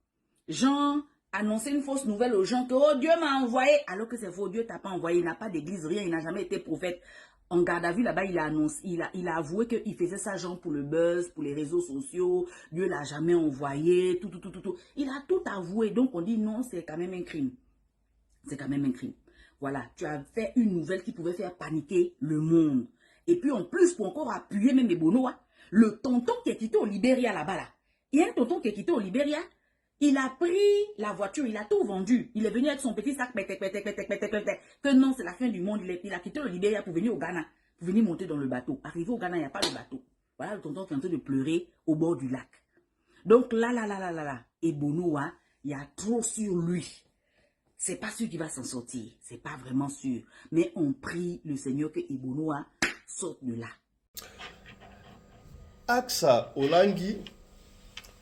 Genre, annoncer une fausse nouvelle aux gens que oh, Dieu m'a envoyé, alors que c'est faux, Dieu t'a pas envoyé, il n'a pas d'église, rien, il n'a jamais été prophète. En garde à vue, là-bas, il a avoué qu'il faisait ça genre pour le buzz, pour les réseaux sociaux, Dieu l'a jamais envoyé, tout. Il a tout avoué, donc on dit non, c'est quand même un crime. C'est quand même un crime. Voilà, tu as fait une nouvelle qui pouvait faire paniquer le monde. Et puis en plus, pour encore appuyer même les Bonoa, le tonton qui est quitté au Libéria là-bas, là, il y a un tonton qui est quitté au Libéria, il a pris la voiture, il a tout vendu. Il est venu avec son petit sac, que non, c'est la fin du monde. Il a quitté le Libéria pour venir au Ghana, pour venir monter dans le bateau. Arrivé au Ghana, il n'y a pas de bateau. Voilà le tonton qui est en train de pleurer au bord du lac. Donc là. Et Bonoa, il y a trop sur lui. C'est pas sûr qu'il va s'en sortir. C'est pas vraiment sûr. Mais on prie le Seigneur que Bonoa sorte de là. Axa Olangi.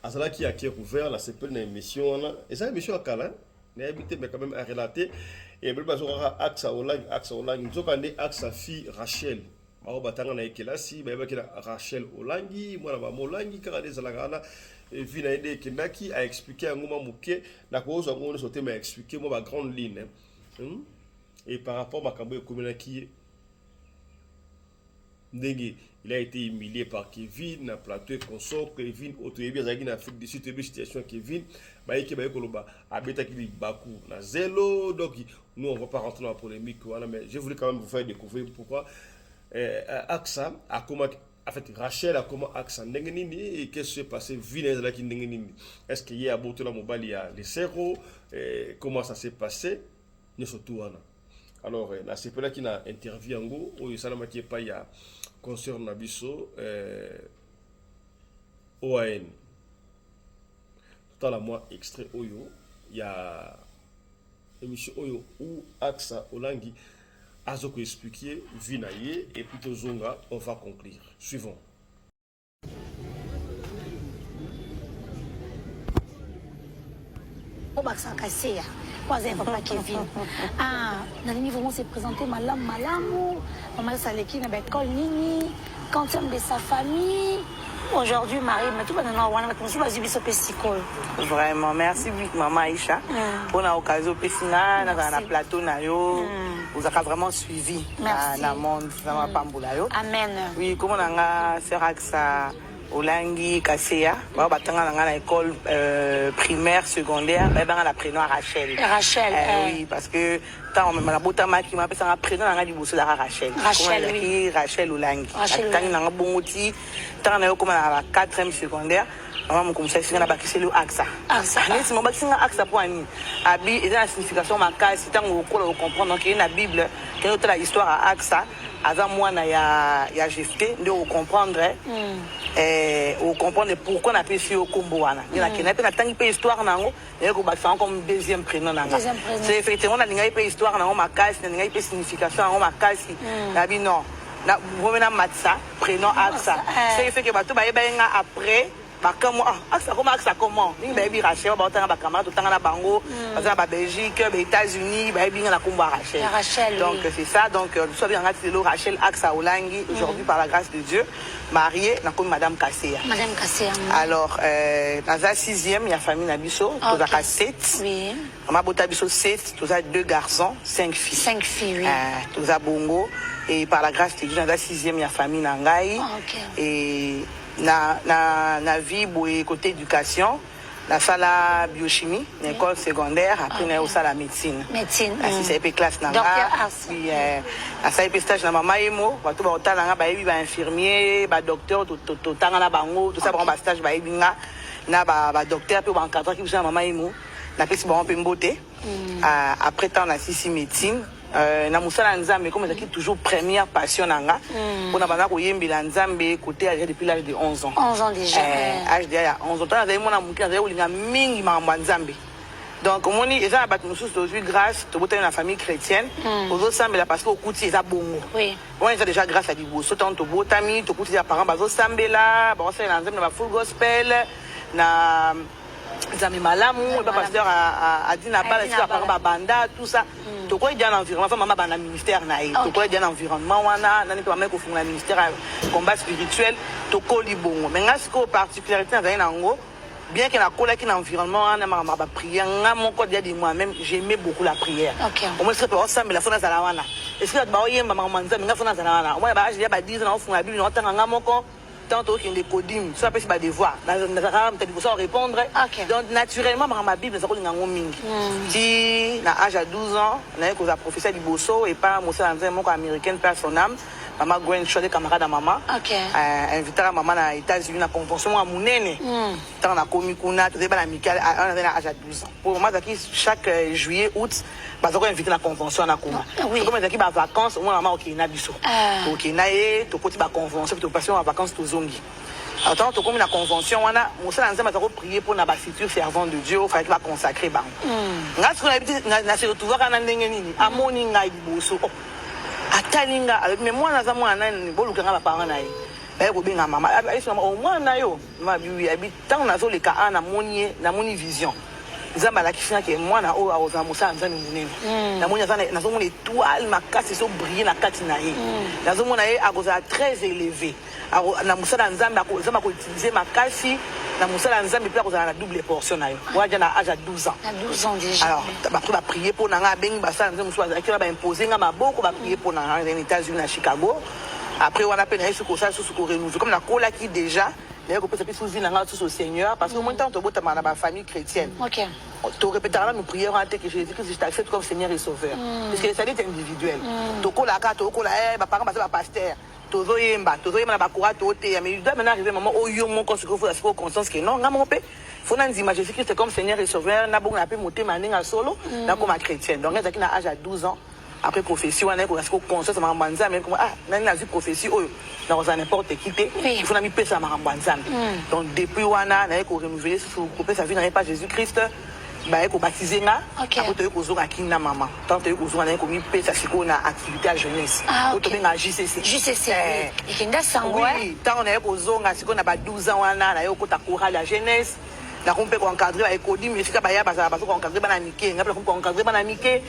Azala qui a ouvert la CP une émission et ça émission à Kala n'a habité mais quand même à relater et bien parce qu'on Axa Olangi nous avons Axa fille Rachel bao batanga na ekelasi ba yebaki Rachel Olangi moi na Olangi car des alagana et vina ide kinaki a expliqué ngoma muke na kozo ngone sauter m'a expliqué moi ba grande ligne et par rapport à makambo communaki ndenge il a été humilié par Kevin na plateau et consort Kevin autoyebi azaki na Afrique du Sud et situation Kevin ba yeke ba koloba abeta ki baku na zélo donc nous on va pas rentrer dans la polémique voilà mais je voulais quand même vous faire découvrir pourquoi Axa a comment en fait Rachel a comment Axa ndenge nini et qu'est-ce qui s'est passé Vina là qui ndenge nini est-ce qu'il y a boto la mobile il y a les zéro comment ça s'est passé ne surtout alors la CP là qui n'a interview en go au salama qui pas il y a concert Nabiso OAN. Tout à la moi extrait Oyo, il y a émission Oyo ou Axa Olangi Azoko expliqué Vinaye et plutôt Zonga, on va conclure. Suivons. Papa Kevin. Ah, dans le niveau, on s'est présenté Malam, maman Saleki, na l'école Nini, quantum de sa famille. Aujourd'hui, Marie, mais tout le monde a vraiment, merci beaucoup, maman Aïcha. Pour l'occasion, Pessina, dans la plateau, vous avez vraiment suivi la monde, vraiment Pamboulayo. Amen. Oui, comment on a fait ça? Olangi Kaseya, ba batanga na école primaire secondaire, ba la prénom Rachel. Rachel. Oui, parce que tant même la botama qui m'a un prénom na di bosso Rachel. Rachel oui. Rachel Olangi. Tant na bongoti, tant na comme na 4e secondaire, maman comme ça singa na bakise le Axa. Axa. Mais si mon bakisa Axa pour ani, abi et la signification makasi tant on comprendre donc il y a la Bible, que toute la histoire à Axa. Avant moi, il y a GFT, de comprendre, comprendre pourquoi on a fait au Comboana. Il y a une histoire, il y a comme deuxième prénom. C'est effectivement, on a une histoire, on a une signification, on a une non. Vous avez un prénom Axa. C'est effectivement, après. Comment Axa comment ni baby Rachel ba otanga ba camarade otanga na bango bazana ba Belgique ba États-Unis ba binga na komba Rachel donc c'est ça donc nous sommes bien ngati Rachel Axa Olangi aujourd'hui par la grâce de Dieu mariée na comme madame Kaseya alors dans la 6e il y a famille na biso tous à 7 oui maman bota biso 7 tous à 2 garçons 5 filles oui tous à bongo et par la grâce de Dieu dans la 6e il y a famille na ngai et na vie boy côté éducation la salle biochimie l'école secondaire après na au salle médecine si c'est pe classe na puis la salle pe stage na mama emo bato ba otala nga ba yebi ba infirmier ba docteur to tanga na bango tout ça ba stage ba yebi nga na ba docteur pe ba encadreur qui vous mama emo na pesi ba pe mbote après temps na sisi médecine na musala nzambe comme c'est toujours première passion nanga pour na bana ko yembela nzambe côté depuis l'âge de 11 ans 11 ans déjà âge de 11 ans dans mon amour qui a olinga mingi mamba nzambe Donc, au moment où ils ont aujourd'hui grâce à la famille chrétienne, aux autres sambela parce que au coup ils ont bongo. Oui. On est déjà grâce à des beaux sautant au beau tami, au coup ils parents bazo sambela, bon c'est dans full gospel, na zami malamu, le pasteur a dit na pas les parents banda tout ça. To quoi il y a l'environnement, maman bana ministère naï. To quoi il y a l'environnement wana, nani pas même qu'on fait un ministère combat spirituel, to quoi li bongo. Mais ngas ko particularité dans nango. Bien que la colère qui est l'environnement, on a prié, mon code de moi-même, j'aimais beaucoup la prière. Au moins, c'est pour ça, mais la fona zalawana. Est-ce que la baoye maman manza, mais la fona zalawana. Moi, j'ai déjà 10 ans, on fait la Bible, on entend un mon corps, tant qu'il y a des codines, ça peut être des voix. Peut-être pour ça répondre. Donc, naturellement, ma Bible, ça colle dans mon ming. Si, à l'âge de 12 ans, on a eu la professeur du Bosso et pas mon américaine, perd son âme. Maman Gwen Chole, camarade à maman. Invité à maman aux États-Unis à convention à Mounene. Tant on a commis qu'on a tout des amical à l'âge de 12 ans. Pour moi, chaque juillet, août, bah on invité à la convention à Nakuma. Comme on a vacances, on a maman qui n'a biso. Ok, naé, tu peux la convention, tu passes en vacances tout zongi. Alors quand on a la convention, on a mon seul ensemble à prier pour la future servant de Dieu, il fallait consacrer bang. Ngas qu'on a dit, na se retrouver à Nandengeni, à Moninga et Bosso. Atalinga mais moi naza mwana ni bolukanga ba parents naye ba ko benga mama ayi au moins na yo ma bibi habitant nazo leka ana moni vision nzamba la kifina ke mwana o aoza musa nzani munene na moni nazo mona étoile makasi so briller na kati na ye nazo mona ye akoza très élevé na musa na nzamba ko zama ko utiliser makasi na musala nzambe pia kozala na double portion na yo waja na âge à 12 ans. À 12 ans déjà. Alors ba prier pour nanga bengi basala nzambe musala ki ba imposer nga maboko ba prier pour nanga aux États-Unis à Chicago. Après on a peine à ko ça sous ko renouveler comme na kola qui déjà d'ailleurs ko peut se sous nanga sous au Seigneur parce que au moins tant to bota na ba famille chrétienne. OK. Tu répéteras nos prières en tant que Jésus-Christ, je t'accepte comme Seigneur et Sauveur. Parce que ça est individuel. To kola ka to kola ba parents ba pasteur. Tozoyemba na bakura toté mais il doit maintenant arriver moment où yo mon conseil faut la conscience que non ngamo pe faut nan dima Jésus-Christ comme Seigneur et Sauveur na bon na pe monter maninga solo na comme chrétien donc ezaki na âge à 12 ans après prophétie on a ko conscience ma mbanza mais comme nani na prophétie oyo na ko n'importe qui té il faut na mi pesa ma mbanza donc depuis wana na ko renouveler sur couper sa vie na pas Jésus-Christ ba ko baptiser nga après to ko zonga kinna maman tant to ko zonga na ko mi pesa siko na activité à jeunesse to benga JCC et kinda sangwa tant on a ko zonga siko na ba 12 ans wana na yo ko ta chorale la jeunesse na ko mpe ko encadrer ba ekodi mais sika ba ya ba ko encadrer bana mike ngapela ko encadrer bana mike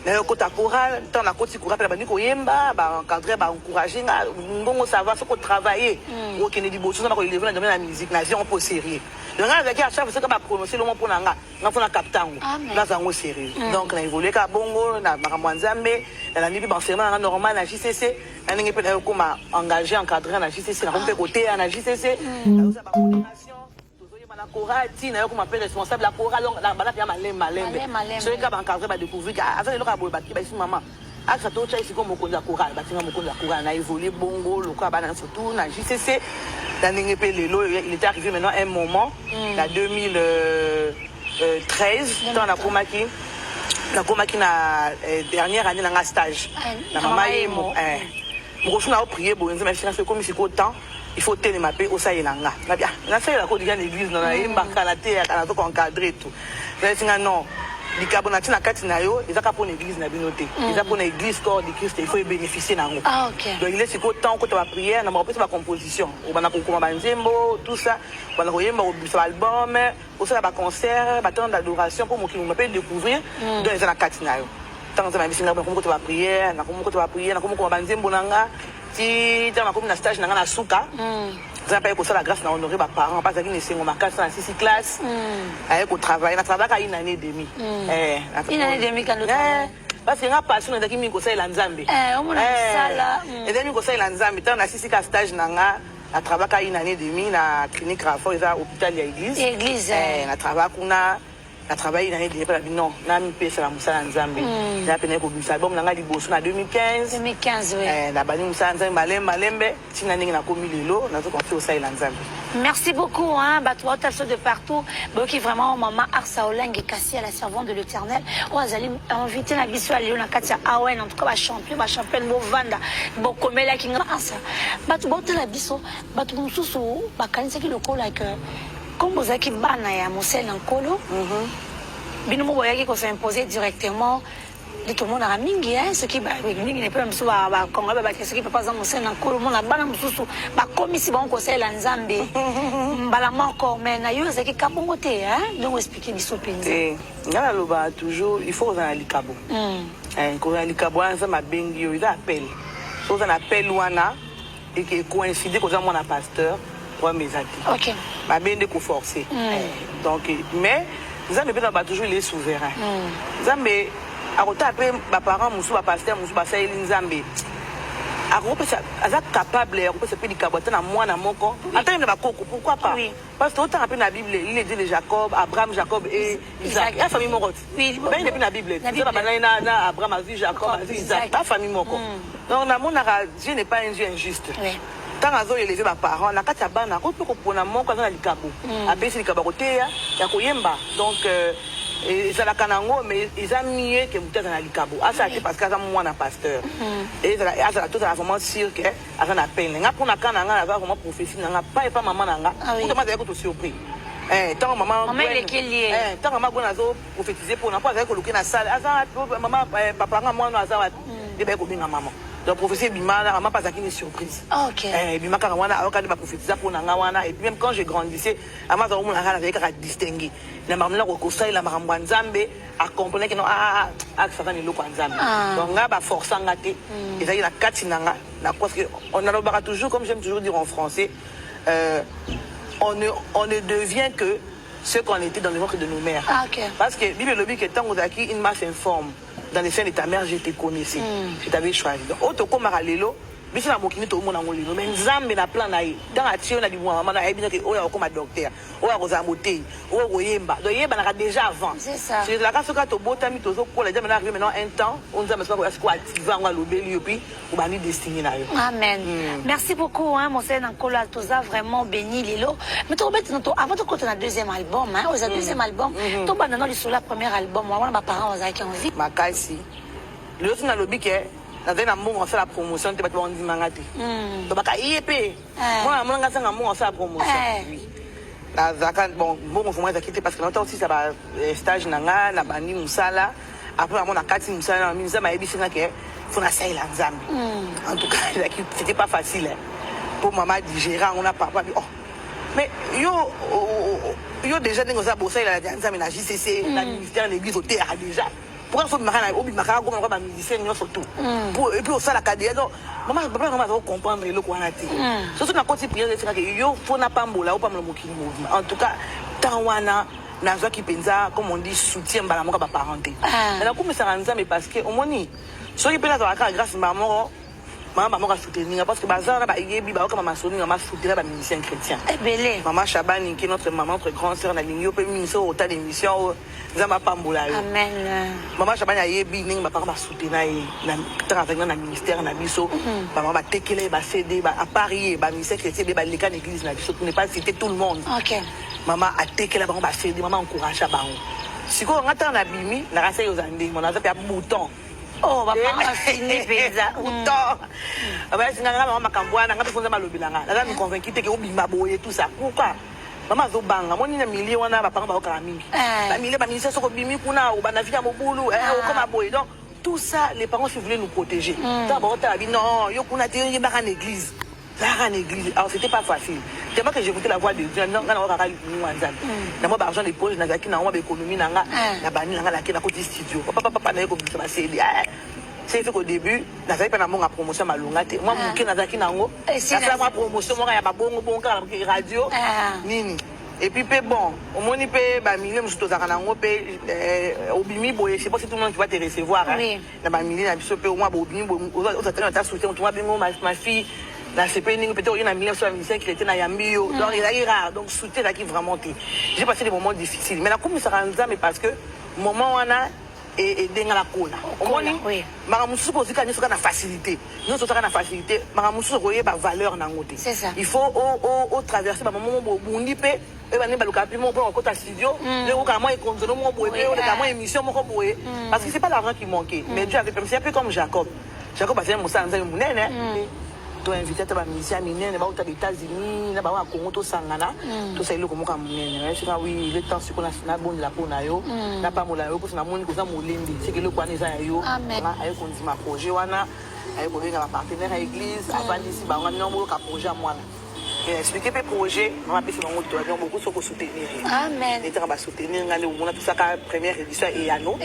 na yo ko ta chorale tant na ko ti ko rappela ba ni ko yemba ba encadrer ba encourager nga ngongo savoir ce ko travailler o kene di bosso na ko élever na domaine de la musique na vie on peut sérieux donc à chaque fois que ba prononcer le mot pour nanga nga fona captango na zango sérieux donc na évoluer ka bongo na makambo nzambe na la nibi enseignement na normal na JCC na ningi pe na ko ma engagé encadrer na JCC na ko mpe côté na JCC na ça ba coordination la chorale tina yo ko m'appelle responsable la chorale la bana ya malembe so ka ba encadrer ba découvrir avant le ka bo ba ki ba si maman aka to cha ici comme mokonzi ya chorale ba tinga mokonzi ya chorale na évoluer bongo le ko bana surtout na JCC dans il était arrivé maintenant un moment, en 2013, dans la Komaki na dernière année dans un stage. La maman est mon a prié pour une semaine comme si temps il faut télémaper au Saïlanga. Na fait la code de l'église dans la embarcalate à la encadrer tout. Non. Les cabonati na kati na yo, ils a pour l'église na binoté. Ils a pour l'église corps de Christ, il faut bénéficier na ngo. Donc il est si temps que tu vas prier, na repris ma composition. On va na kokoma banzembo, tout ça. On va koyemba au album, au ça ba concert, ba temps d'adoration pour moi qui m'appelle découvrir donc ils a na kati na yo. Tant ça ma bisinga ko tu vas prier, na ko tu vas prier, na ko banzembo nanga. Si tu as comme na stage na suka. Ça pas que ça la grâce na honorer ba parents parce que ni c'est ma classe en 6 classes avec au travail na travail à une année et demie une année et demie quand le travail parce que nga passion na kimi ko ça la nzambe on mona sala et demi ko ça la nzambe tant na 6 stage na nga na travail à une année et demie na clinique Raffort ils a hôpital ya église na travail kuna na travaillé dans les délais non na mi pesa la musala nzambe na pena ko bisa album nanga liboso na 2015 oui na bani musala nzambe malembe tina ningi na komi lelo na zo confier au saïla nzambe. Merci beaucoup hein batwa talso de partout boki vraiment maman Arsa Olengue Kassi à la servante de l'Éternel on azali invité na biso lelo na katia awen en tout cas ba championne bo vanda bo komela kinga asa batu botela biso batu mususu bakanisa ki lokola que comme vous avez bana ya mosel nkolo binomo boyaki ko s'imposer directement de tout le monde à mingi hein ce qui ba mingi ne peut même soit ba kongo ba ce qui peut pas en monter na kolo mona bana mususu ba komisi ba ko sela nzambe mbala moko mais na yo ce qui kabongo te hein donc expliquer biso penza ngala loba toujours il faut dans likabo ko na likabo anza mabengi yo ida appel so za na appel wana et que coïncider ko za mona pasteur pour mes amis OK ba bende ko forcer donc mais nzambe peut pas toujours il est souverain nzambe akota après ba parents musu ba pasteur musu ba saeli nzambe akopesa aza capable akopesa pe likabota na mwana moko atani na bakoko pourquoi pas parce que autant après na Bible il est dit de Jacob Abraham Jacob et Isaac la famille moko oui ben depuis na Bible c'est pas banana na Abraham a vu Jacob a vu Isaac la famille moko donc na mona Dieu n'est pas un Dieu injuste tant azo élever ba parents na kati ya bana ko ko pona moko na likabo apesi likabo koteya ya koyemba donc et ça la kanango mais ils ont mis que muta dans likabo asa c'est parce que ça moi na pasteur et ça la tout ça vraiment sûr que ça na peine nga pour na kananga na vraiment prophétie nga pas maman nga pour demander que tu surpris tant maman il est lié tant maman go nazo prophétiser pour na pas avec coloquer na salle asa maman papa nga moi na asa de ba ko binga maman donc prophétie bimana maman pas akini surprise OK bimaka wana akali ba prophétiser pour na nga wana et puis même quand je grandissais ama za mona nga avec à distinguer na mamla ko ça il a makambo nzambe a comprendre que non ça va ni loko nzambe donc nga ba forcer ngate et ça il a kati nanga na parce que on a toujours comme j'aime toujours dire en français on ne devient que ce qu'on était dans le ventre de nos mères parce que Bible le dit que tant que une masse informe dans les seins de ta mère je te connaissais je t'avais choisi donc auto comme maralelo bisi na mokini to mona ngolino mais nzambe na plan na ye dans atio na dimwa mama na ebina ke oya comme docteur oya ko za motei oya ko yemba donc yemba na déjà avant c'est ça c'est la kaso ka to botami to zo ko la jamais arrivé maintenant un temps on nzambe so ko activer ngwa lobeli yo puis ou bani destiné na yo amen merci beaucoup hein mon seigneur Nankola toza vraiment béni lelo mais to bête to avant de continuer na deuxième album hein au deuxième album to banda na sur la premier album moi ma parents ont qui envie makasi le so na lobi ke na zena mbongo on fait la promotion te bato on dit mangati to baka yepé moi mon nga sanga mbongo on fait la promotion oui la zaka bon mbongo faut moi zakite parce que longtemps aussi ça va stage nanga na bani musala après mon akati musala na misa ma yebi singa ke faut na saila nzambe en tout cas c'était pas facile pour maman digérer on a papa oh mais yo déjà ningo za bossa il a nzambe na JCC na ministère de l'église au terre déjà pourquoi faut makana obi makana comme ba musicien nyonso tout pour et puis au sala kadé donc maman va comprendre le ko wana ti surtout na côté prière de que yo faut na pambola ou pambola mokili mouvement en tout cas tawana na zo ki penza comme on dit soutien bala moka ba parenté na ko mesara nzambe parce que au moni so ki pela ka grâce maman maman va soutenir parce que bazar ba yebi ba comme maman soutenir ma soutenir ba musicien chrétien belé maman Chabani qui est notre maman notre grande sœur na lingo pe ministre au tas d'émission zama pambola amen maman Chabani a yebi ning ba papa soutenir na travailler na ministère na biso maman ba tekele ba céder ba à Paris ba ministère chrétien ba l'église na église na biso pour ne pas citer tout le monde OK maman a tekele ba céder maman encourage ba siko ngata na bimi na rasa yo zande mon aza pe bouton oh papa fini peza bouton aba singa ngama makambo ana ngata fonza malobi langa la me convaincu te ke obima boye tout ça pourquoi maman zo banga moni na milieu wana ba parents ba okala mingi ba milieu ba ministère soko bimi kuna ou ba na via mobulu comme boye donc tout ça les parents se voulaient nous protéger ta ba ota bi non yo kuna te yo ba kan église la église alors c'était pas facile tellement que j'écoutais la voix de Dieu non ngana okaka ni wanzana na moi ba argent de poche na zaki na moi ba économie na nga na bani na la côté studio papa na ko bisa ba céder c'est fait qu'au début na zaki pa na monga promotion malonga te moi muke na zaki nango ça moi promotion moi ya ba bongo bonga radio nini et puis bon au moni pe ba milieu musuto zaka nango pe obimi boye c'est pas tout le monde qui va te recevoir na ba milieu na biso pe au moins obimi aux attendre ta soutien toi bingo ma fille la CPN peut-être il y a 1995 qui était na Yambio donc il est rare donc soutien là qui vraiment j'ai passé des moments difficiles mais la comme ça ranza mais parce que moment on a et denga la cola au moins mara musu ko zika nyoso na facilité nyoso na facilité mara musu ko yeba valeur na ngote c'est ça il faut au traverser ba moment bondi pe e ba ne ba luka pi mo pour côté studio le ko ka mo e konzo mo boye pe o le ka mo émission mo ko boye parce que c'est pas l'argent qui manquait mais Dieu avait permis c'est un peu comme Jacob a fait mon sang nzambe munene to invité ta ba musicien minene ba aux États-Unis na ba wa Congo to sangana to sa iloko moka munene c'est quand oui le temps qu'on a na bon la pona yo na pas mola yo ko na moni ko za molembi c'est que le kwa neza yo na ayo konzima projet wana ayo ko benga ba partenaire à église avandi si ba ngana mo ka projet mwana et expliquer pe projet on a pris mon moto donc beaucoup so ko soutenir amen et ta ba soutenir ngale on a tout ça ka première édition et yano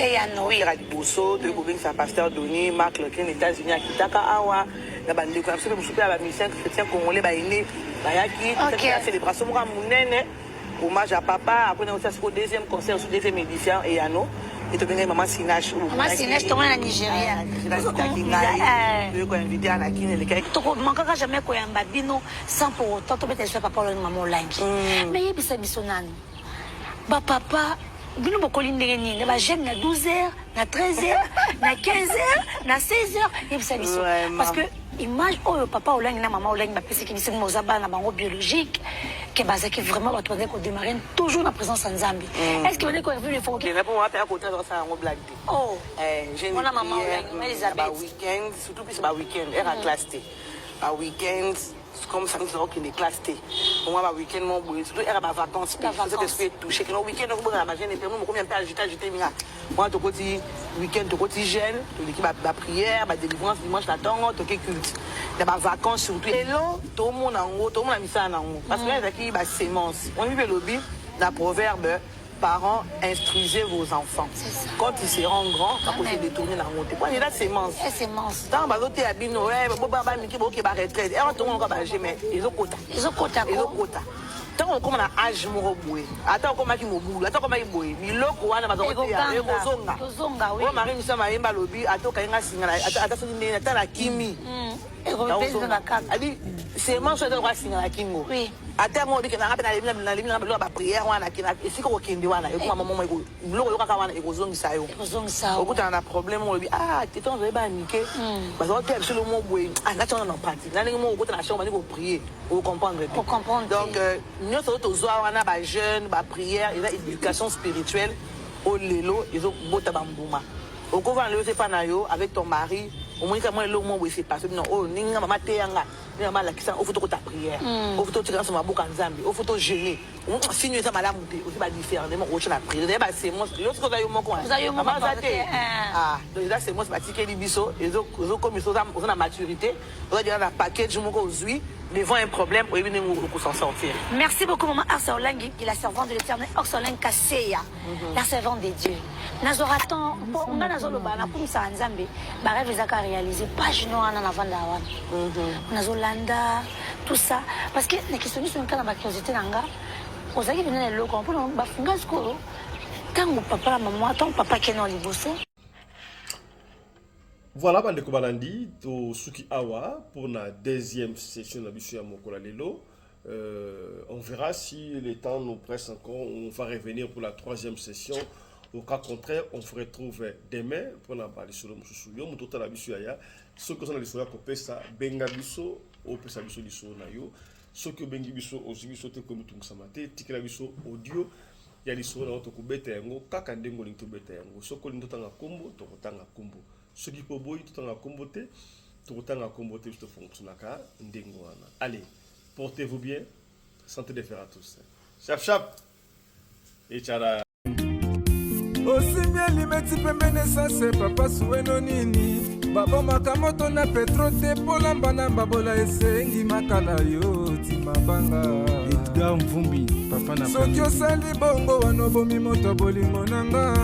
oui ra bosso de ko benga pasteur Doni Marc Leclerc aux États-Unis akitaka awa na ba ndeko absolument pour soutenir la mission chrétien congolais ba ine ba yaki cette célébration mo ka munene hommage à papa après on a aussi au deuxième concert sur deuxième édition et yano et to benga maman Sinash to na Nigeria je ko inviter à la kine le kai to manka jamais ko yamba bino sans pour autant to bete papa le maman langi mais yebisa biso nani ba papa bino bokoli ndenge nini ba jeune na 12h na 13h na 15h na 16h yebisa biso parce que image oyo papa olangi na maman olangi ba pesi ki biso mozaba na bango biologique que bazaki vraiment ba tourner ko démarrer toujours la présence en Zambie est-ce que vous avez vu les photos pour moi faire côté dans ça en blague oh j'ai mon maman olangi Elisabeth ba week-end surtout puis ba week-end era classe T ba week-end comme ça nous qui est classe T pour moi ba week-end mon boy surtout era ba vacances c'est ce que toucher que le week-end on va la jeune et nous combien pas agiter minga moi to côté week-end to côté jeune to l'équipe ba prière ba délivrance dimanche la tongo to culte de ba vacances surtout et là tout le monde en haut tout le monde a mis ça en haut parce que là qui ba sémence on vit le lobby la proverbe parents, instruisez vos enfants. Quand ils seront grands, quand vous allez détourner la route. Quand il y a des sémences. Dans ma zone, il y a des baba qui va retraite. Et on tourne encore à jamais. Ils ont quota. Ils ont quota. Tant qu'on a âge moroboué. Attends comment il m'oublie. Attends comment il bouille. Il l'a quoi dans ma zone. Il est zonga. Zonga oui. Marie nous sommes à Imba lobby. Attends quand il y a signal. Attends c'est attends la kimi. Et on la carte. Ali c'est moi je dois signaler la kingo. Oui. Attends moi que na rappelle na limina ba prière wana kina esiko ko kindi wana yo kuma maman ko bloko yo kaka wana ekozongisa yo. Ekozongisa. Okuta na problème on lui ah téton je ba niquer. Parce que absolument boy. Ah là tu en partie. Na ningo mo okuta na chambre ni ko prier. Vous comprendre. Pour comprendre. Donc nous to zo wana ba jeune ba prière et éducation spirituelle au lelo ils ont bota bambuma. Au couvent le c'est pas na yo avec ton mari. Au moins comment le mot c'est parce que non oh ninga mama teanga ninga mala kisa au photo ta prière au photo tu sur ma bouche en Zambie au photo gêner signe ça madame aussi pas différemment au la prière bah c'est moi lorsque vous avez mon coin ah donc là c'est moi c'est batiquer les biso et donc comme ils sont dans la maturité on va dire la package mon aujourd'hui devant un problème pour éviter nous s'en sortir. Merci beaucoup maman Arsaolangi qui est la servante de l'Éternel Orsolin Kasseya la servante des dieux nazoratan on a nazoloba na pour ça en Zambie ba rêve ezaka réaliser page noire na vanda wana nazolanda tout ça parce que les questions sont quand la curiosité nanga ozaki bina le loko pour ba funga skolo tango papa maman ton papa qui est dans liboso. Voilà, bande ko balandi to suki awa pour la deuxième session de Bishu Mokola Lelo. On verra si le temps nous presse encore. On va revenir pour la troisième session. Au cas contraire, on se retrouve demain pour la balle sur le Moussouyo. Mon total Bishu Aya. Ce que sont les soins qu'on peut ça, Benga Bisso, au Pessa Bisso Lisso Nayo. Ce que Bengi Bisso, aussi Bisso, comme tout Samate, Tikela Bisso audio. Il y a les soins dans notre kubete yango, Kakandengo Linto Bete yango. Ce que nous tanga combo, Tokotanga combo. Ce qui peut boire tout en comboté, tout en comboté, juste fonctionnaka, ndengwana. Allez, portez-vous bien, santé de fer à tous. Chap chap et tchara. Aussi bien limeti pembene ça c'est papa sueno nini. Babo makamoto na petrote polamba na babola esengi makala yo timabanga. Edgar Mvumbi, papa na. Sokyo sali bongo wanobomi moto bolingo nanga.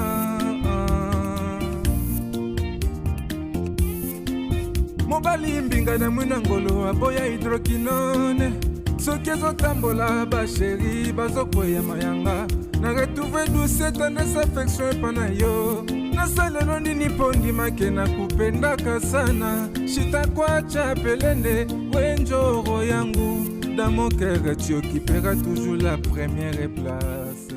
Mobali mbinga na mwina ngolo aboya hydroquinone soki ezotambola basheri bazokwea mayanga na retrouve douce tendresse affection epa na yo nasalelo nini mpo ndimake na kupendaka sana shitakwacha pelende wenjoro yangu dans mon cœur tu occuperas toujours la première place.